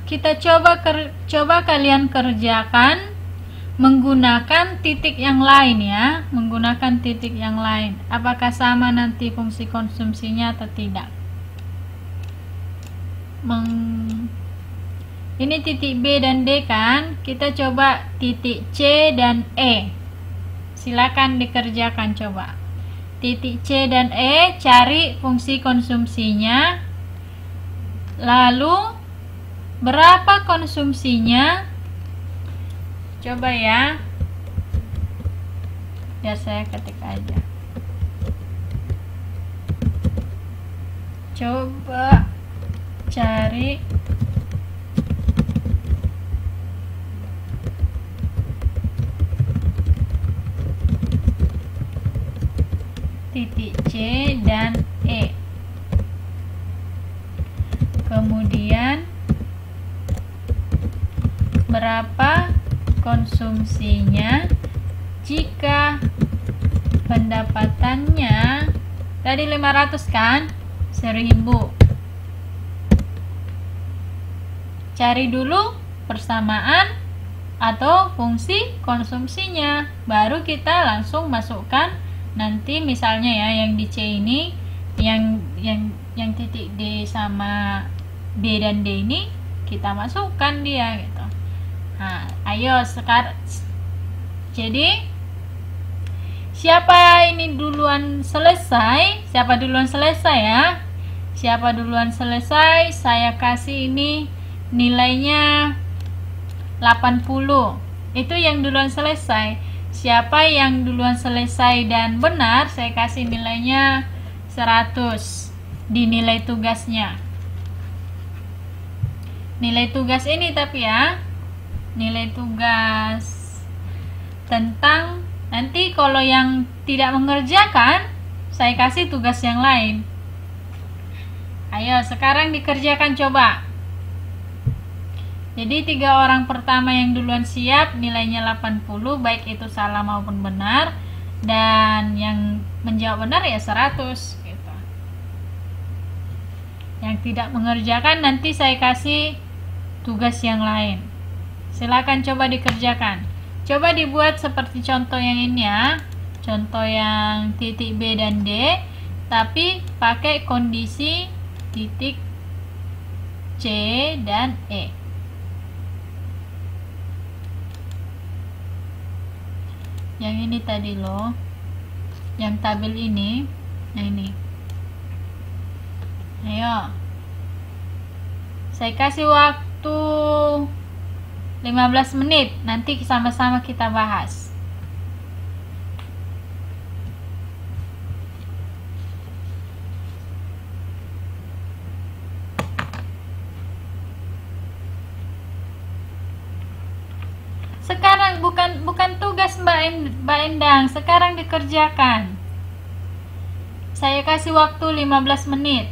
Kita coba kalian kerjakan menggunakan titik yang lain ya, menggunakan titik yang lain. Apakah sama nanti fungsi konsumsinya atau tidak? Ini titik B dan D kan, kita coba titik C dan E. Silakan dikerjakan coba. titik C dan E, cari fungsi konsumsinya. Lalu berapa konsumsinya? Coba ya, biar saya ketik aja. Coba cari titik C dan E. Kemudian berapa konsumsinya jika pendapatannya tadi 500 kan? 1000. Cari dulu persamaan atau fungsi konsumsinya, baru kita langsung masukkan. Nanti misalnya ya, yang di C ini yang titik D sama B dan D ini kita masukkan dia gitu. Nah, ayo sekarang, jadi siapa ini duluan selesai? Siapa duluan selesai ya? Siapa duluan selesai? Saya kasih ini nilainya 80. Itu yang duluan selesai. Siapa yang duluan selesai dan benar, saya kasih nilainya 100 di nilai tugasnya. Nilai tugas ini tapi ya, nilai tugas tentang, nanti kalau yang tidak mengerjakan, saya kasih tugas yang lain. Ayo sekarang dikerjakan coba. Jadi 3 orang pertama yang duluan siap nilainya 80, baik itu salah maupun benar, dan yang menjawab benar ya 100 gitu. Yang tidak mengerjakan nanti saya kasih tugas yang lain. Silakan coba dikerjakan. Coba dibuat seperti contoh yang ini ya, contoh yang titik B dan D, tapi pakai kondisi titik C dan E. Yang ini tadi loh, yang tabel ini. Nah ini, ayo saya kasih waktu 15 menit, nanti sama-sama kita bahas. Sekarang bukan tugas Mbak Endang, sekarang dikerjakan. Saya kasih waktu 15 menit.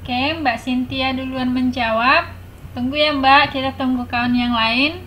Oke, Mbak Cynthia duluan menjawab. Tunggu ya Mbak, kita tunggu kawan yang lain.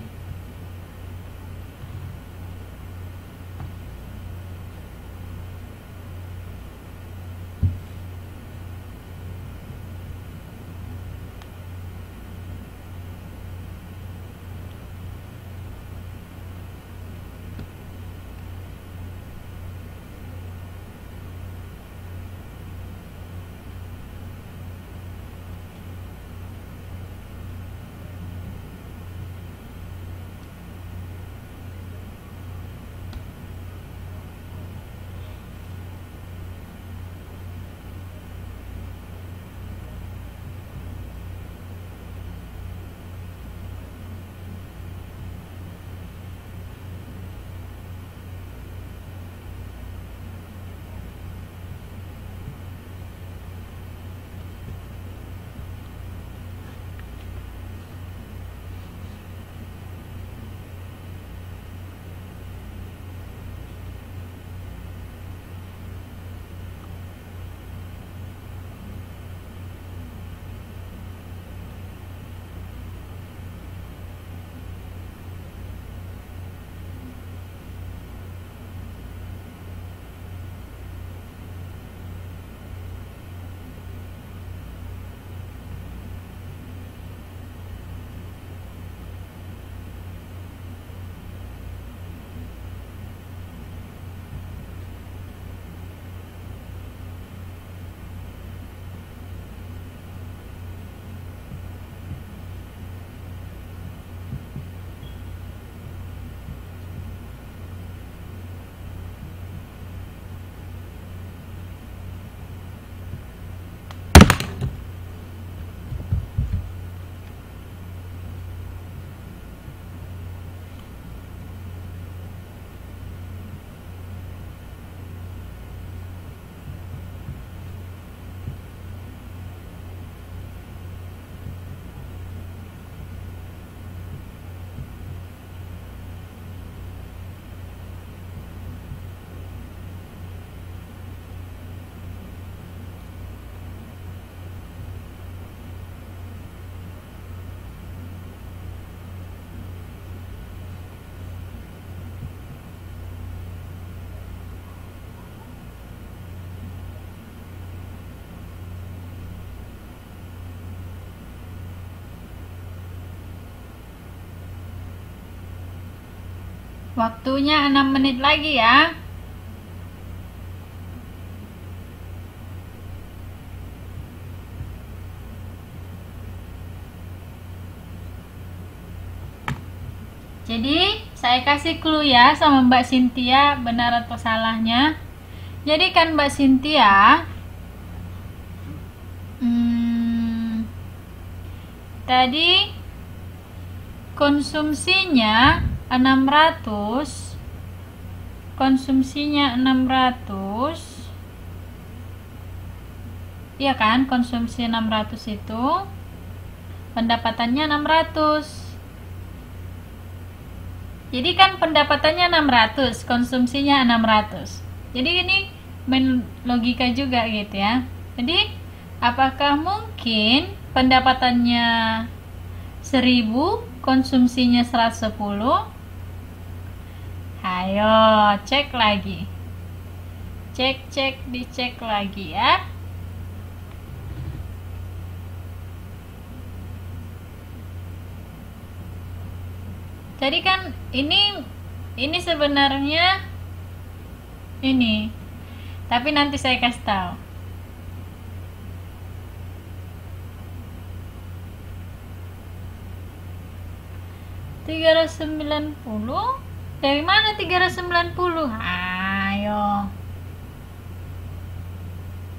Waktunya 6 menit lagi ya. Jadi saya kasih clue ya sama Mbak Cynthia, benar atau salahnya. Jadi kan Mbak Cynthia tadi konsumsinya 600, iya kan, konsumsi 600 itu pendapatannya 600. Jadi kan pendapatannya 600, konsumsinya 600. Jadi ini main logika juga gitu ya. Jadi apakah mungkin pendapatannya 1000, konsumsinya 110? Ayo cek lagi, dicek lagi ya. Jadi kan ini sebenarnya ini, tapi nanti saya kasih tahu. $390. Dari mana 390? Ayo.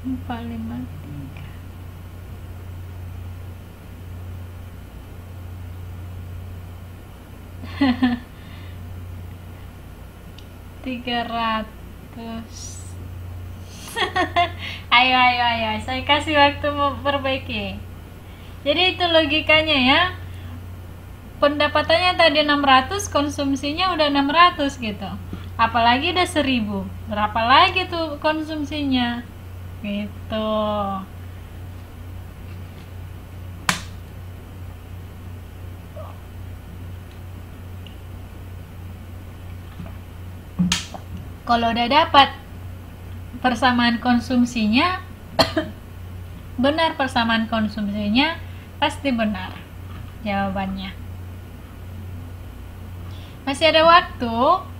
453. $300. Ayo, saya kasih waktu memperbaiki. Jadi itu logikanya ya. Pendapatannya tadi 600, konsumsinya udah 600 gitu. Apalagi udah 1000. Berapa lagi tuh konsumsinya? Gitu. Kalau udah dapat persamaan konsumsinya, benar persamaan konsumsinya, pasti benar jawabannya. Masih ada waktu.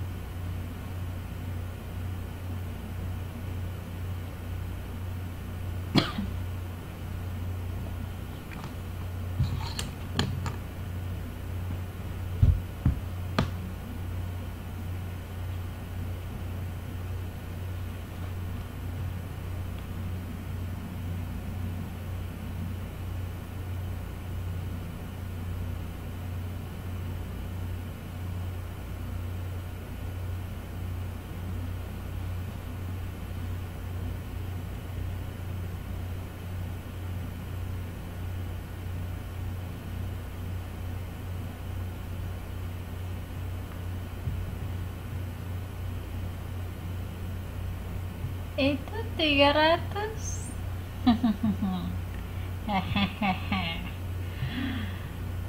Itu 300.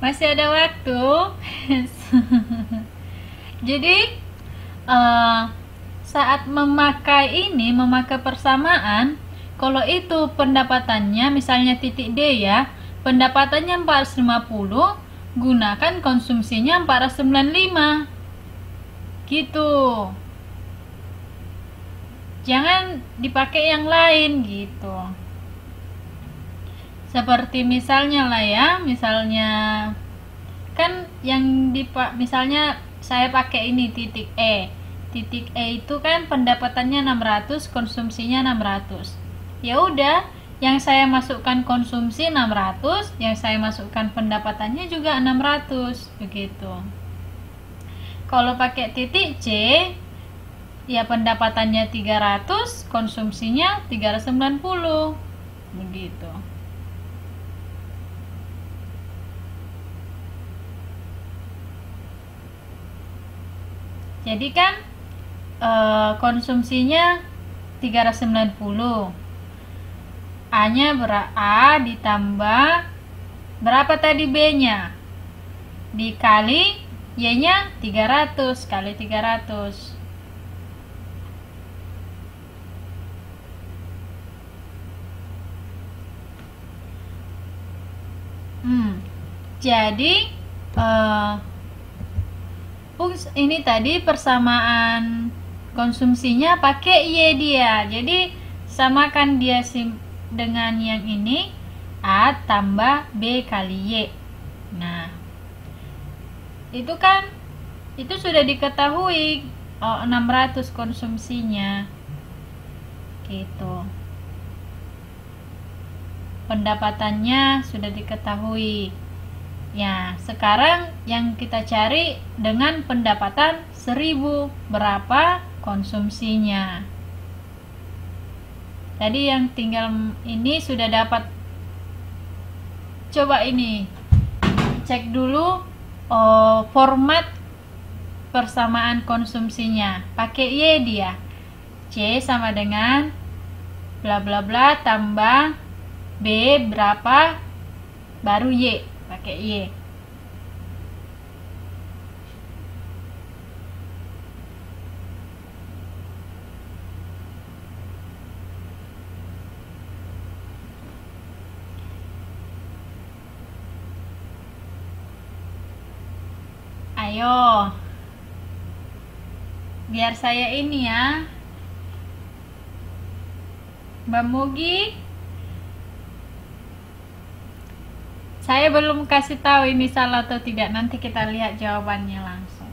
Masih ada waktu. Jadi saat memakai persamaan, kalau itu pendapatannya misalnya titik D ya, pendapatannya 450, gunakan konsumsinya 495 gitu. Jangan dipakai yang lain gitu. Seperti misalnya lah ya, misalnya kan yang misalnya saya pakai ini titik E. Titik E itu kan pendapatannya 600, konsumsinya 600. Ya udah, yang saya masukkan konsumsi 600, yang saya masukkan pendapatannya juga 600 begitu. Kalau pakai titik C, ya pendapatannya 300, konsumsinya 390 begitu. Jadi kan konsumsinya 390, A ditambah berapa tadi B nya dikali Y nya 300 kali 300. Jadi ini tadi persamaan konsumsinya pakai Y dia. Jadi samakan dia dengan yang ini, A tambah B kali Y. Nah, itu kan sudah diketahui 600 konsumsinya gitu. Pendapatannya sudah diketahui. Ya, sekarang yang kita cari dengan pendapatan 1000, berapa konsumsinya. Tadi yang tinggal ini sudah dapat. Coba ini cek dulu format persamaan konsumsinya. Pakai Y dia. C sama dengan bla bla bla tambah B berapa baru Y, pakai Y. Ayo, biar saya ini ya, Mbak Mugi. Saya belum kasih tahu ini salah atau tidak, nanti kita lihat jawabannya langsung.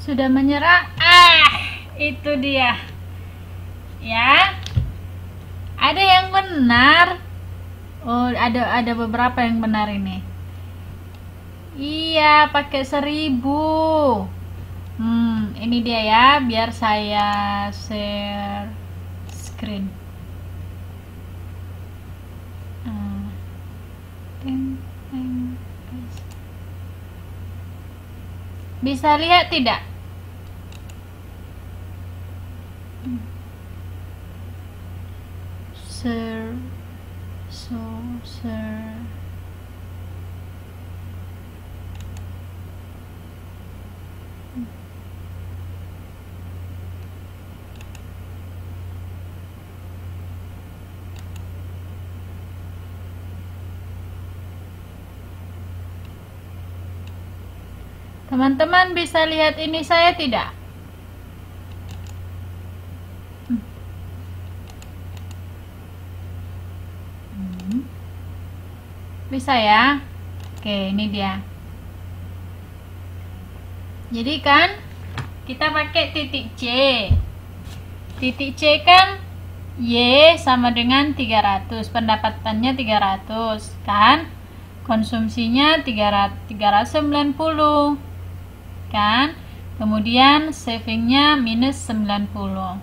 Sudah menyerah? Itu dia. Ya. Ada yang benar. Oh, ada beberapa yang benar ini. Iya, pakai 1000. Ini dia ya, biar saya share screen. Bisa lihat tidak? Share. Teman-teman bisa lihat ini saya tidak? Bisa ya? Oke, ini dia. Jadi kan kita pakai titik C. Titik C kan Y sama dengan 300, pendapatannya 300 kan? Konsumsinya 390 kan? Kemudian savingnya minus 90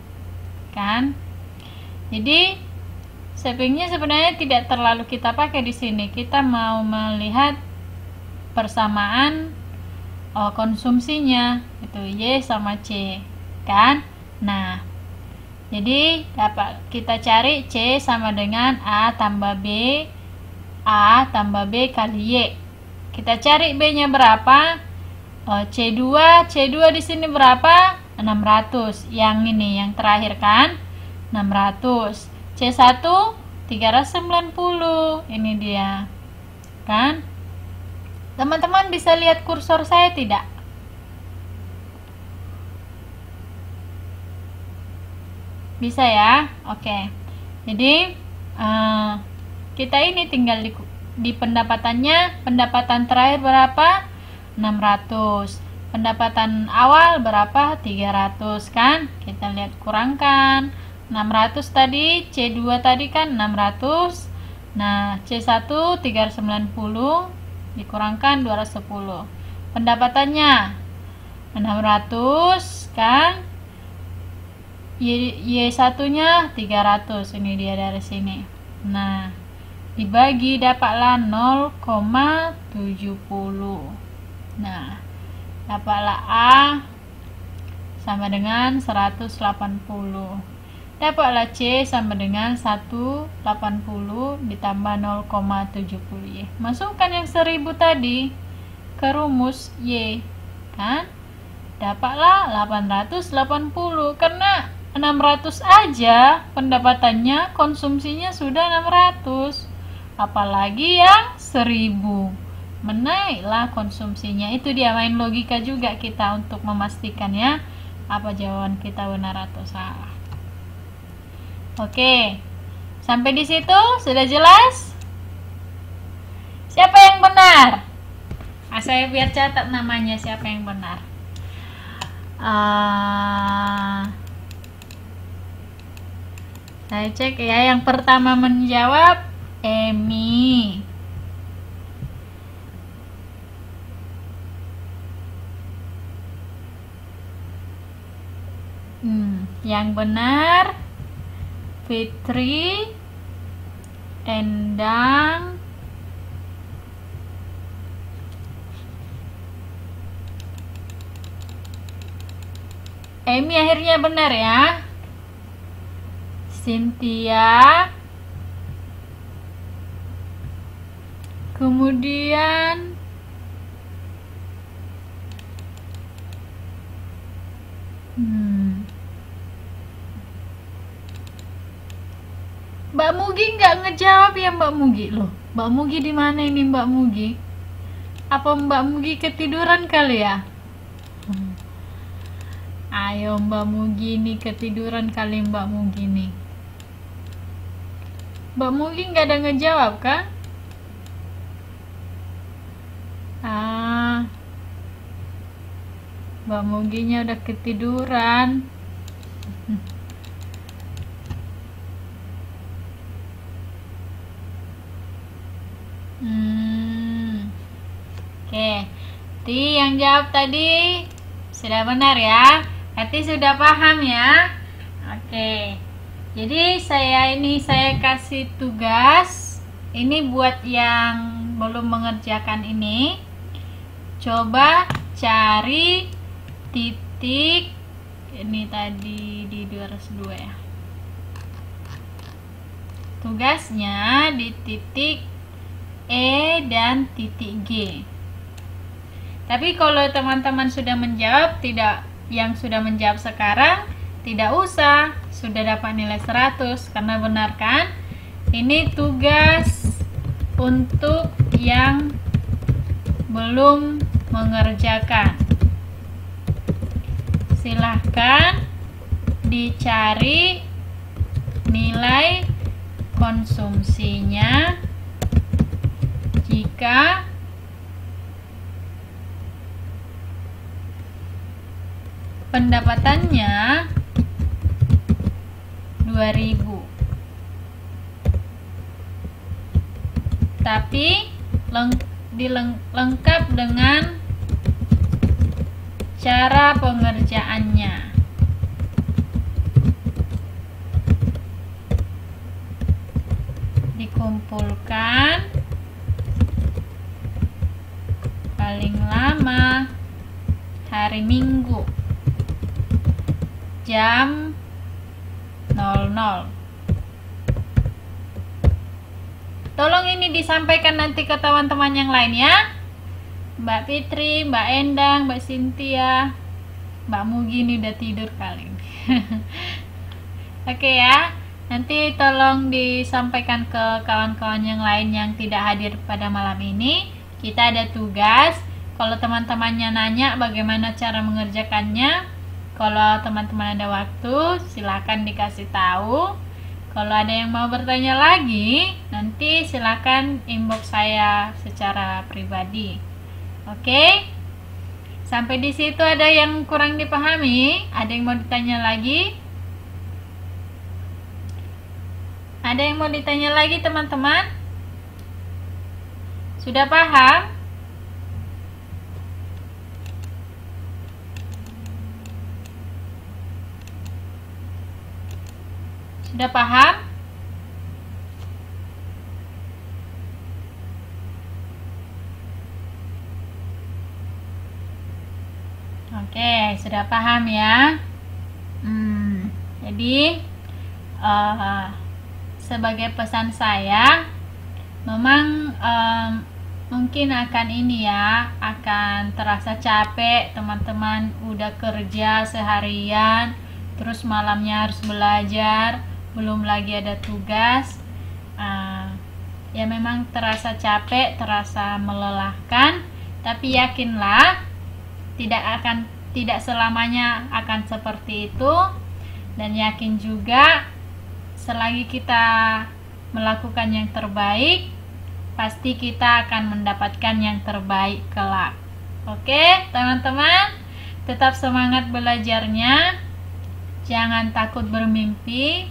kan? Jadi savingnya sebenarnya tidak terlalu kita pakai di sini. Kita mau melihat persamaan konsumsinya, itu Y sama C kan? Nah, jadi dapat kita cari C sama dengan A tambah B, A tambah B kali Y. Kita cari B nya berapa? C2 di sini berapa? 600. Yang ini yang terakhir kan? 600. C1 390. Ini dia. Kan? Teman-teman bisa lihat kursor saya tidak? Bisa ya? Oke. Jadi kita ini tinggal di pendapatannya. Pendapatan terakhir berapa? 600. Pendapatan awal berapa? 300 kan? Kita lihat kurangkan 600 tadi, C2 tadi kan 600. Nah, C1 390 dikurangkan 210. Pendapatannya 600 kan? Y1 nya 300. Ini dia dari sini. Nah, dibagi dapatlah 0,70. Nah, dapatlah A sama dengan 180. Dapatlah C sama dengan 180 ditambah 0,70 Y. Masukkan yang 1000 tadi ke rumus Y kan? Dapatlah 880 karena 600 aja pendapatannya, konsumsinya sudah 600. Apalagi yang 1000. Menaiklah konsumsinya. Itu dia, main logika juga kita untuk memastikan ya apa jawaban kita benar atau salah. Oke, sampai di situ sudah jelas? Siapa yang benar? Saya biar catat namanya siapa yang benar. Saya cek ya. Yang pertama menjawab Emi. Yang benar Fitri, Endang, Emi akhirnya benar ya. Cynthia, kemudian Mbak Mugi nggak ngejawab ya Mbak Mugi loh. Mbak Mugi di mana ini Mbak Mugi? Apa Mbak Mugi ketiduran kali ya? Ayo Mbak Mugi nih, ketiduran kali Mbak Mugi nih. Mbak Mugi nggak ada ngejawab kan? Mbak Muginya udah ketiduran. Oke, Ti yang jawab tadi sudah benar ya. Berarti sudah paham ya. Oke, jadi saya kasih tugas ini buat yang belum mengerjakan ini. Coba cari titik ini tadi di 202 ya. Tugasnya di titik E dan titik G. Tapi kalau teman-teman sudah menjawab, yang sudah menjawab sekarang, tidak usah, sudah dapat nilai 100 karena benar kan? Ini tugas untuk yang belum mengerjakan. Silahkan dicari nilai konsumsinya jika pendapatannya 2000, tapi lengkap dengan cara pengerjaannya. Dikumpulkan paling lama hari Minggu jam 00. Tolong ini disampaikan nanti ke teman-teman yang lain ya. Mbak Fitri, Mbak Endang, Mbak Cynthia, Mbak Mugi ini udah tidur kali. Oke ya. Nanti tolong disampaikan ke kawan-kawan yang lain yang tidak hadir pada malam ini. Kita ada tugas. Kalau teman-temannya nanya bagaimana cara mengerjakannya, kalau teman-teman ada waktu, silakan dikasih tahu. Kalau ada yang mau bertanya lagi, nanti silakan inbox saya secara pribadi. Oke? Sampai di situ ada yang kurang dipahami? Ada yang mau ditanya lagi? Ada yang mau ditanya lagi, teman-teman? Sudah paham? Sudah paham? Oke, sudah paham ya. Jadi sebagai pesan saya, memang mungkin akan ini ya, akan terasa capek teman-teman udah kerja seharian, terus malamnya harus belajar, belum lagi ada tugas. Ya memang terasa capek, terasa melelahkan, tapi yakinlah tidak selamanya akan seperti itu, dan yakin juga selagi kita melakukan yang terbaik, pasti kita akan mendapatkan yang terbaik kelak. Oke teman-teman, tetap semangat belajarnya, jangan takut bermimpi,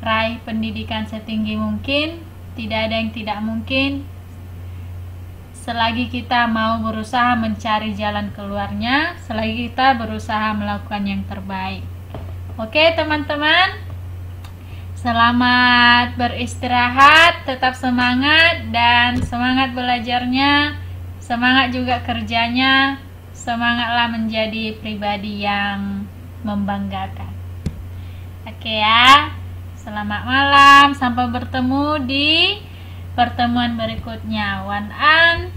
raih pendidikan setinggi mungkin. Tidak ada yang tidak mungkin selagi kita mau berusaha mencari jalan keluarnya, selagi kita berusaha melakukan yang terbaik. Oke teman-teman, selamat beristirahat, tetap semangat, dan semangat belajarnya, semangat juga kerjanya, semangatlah menjadi pribadi yang membanggakan. Oke ya, selamat malam, sampai bertemu di pertemuan berikutnya. Wan An.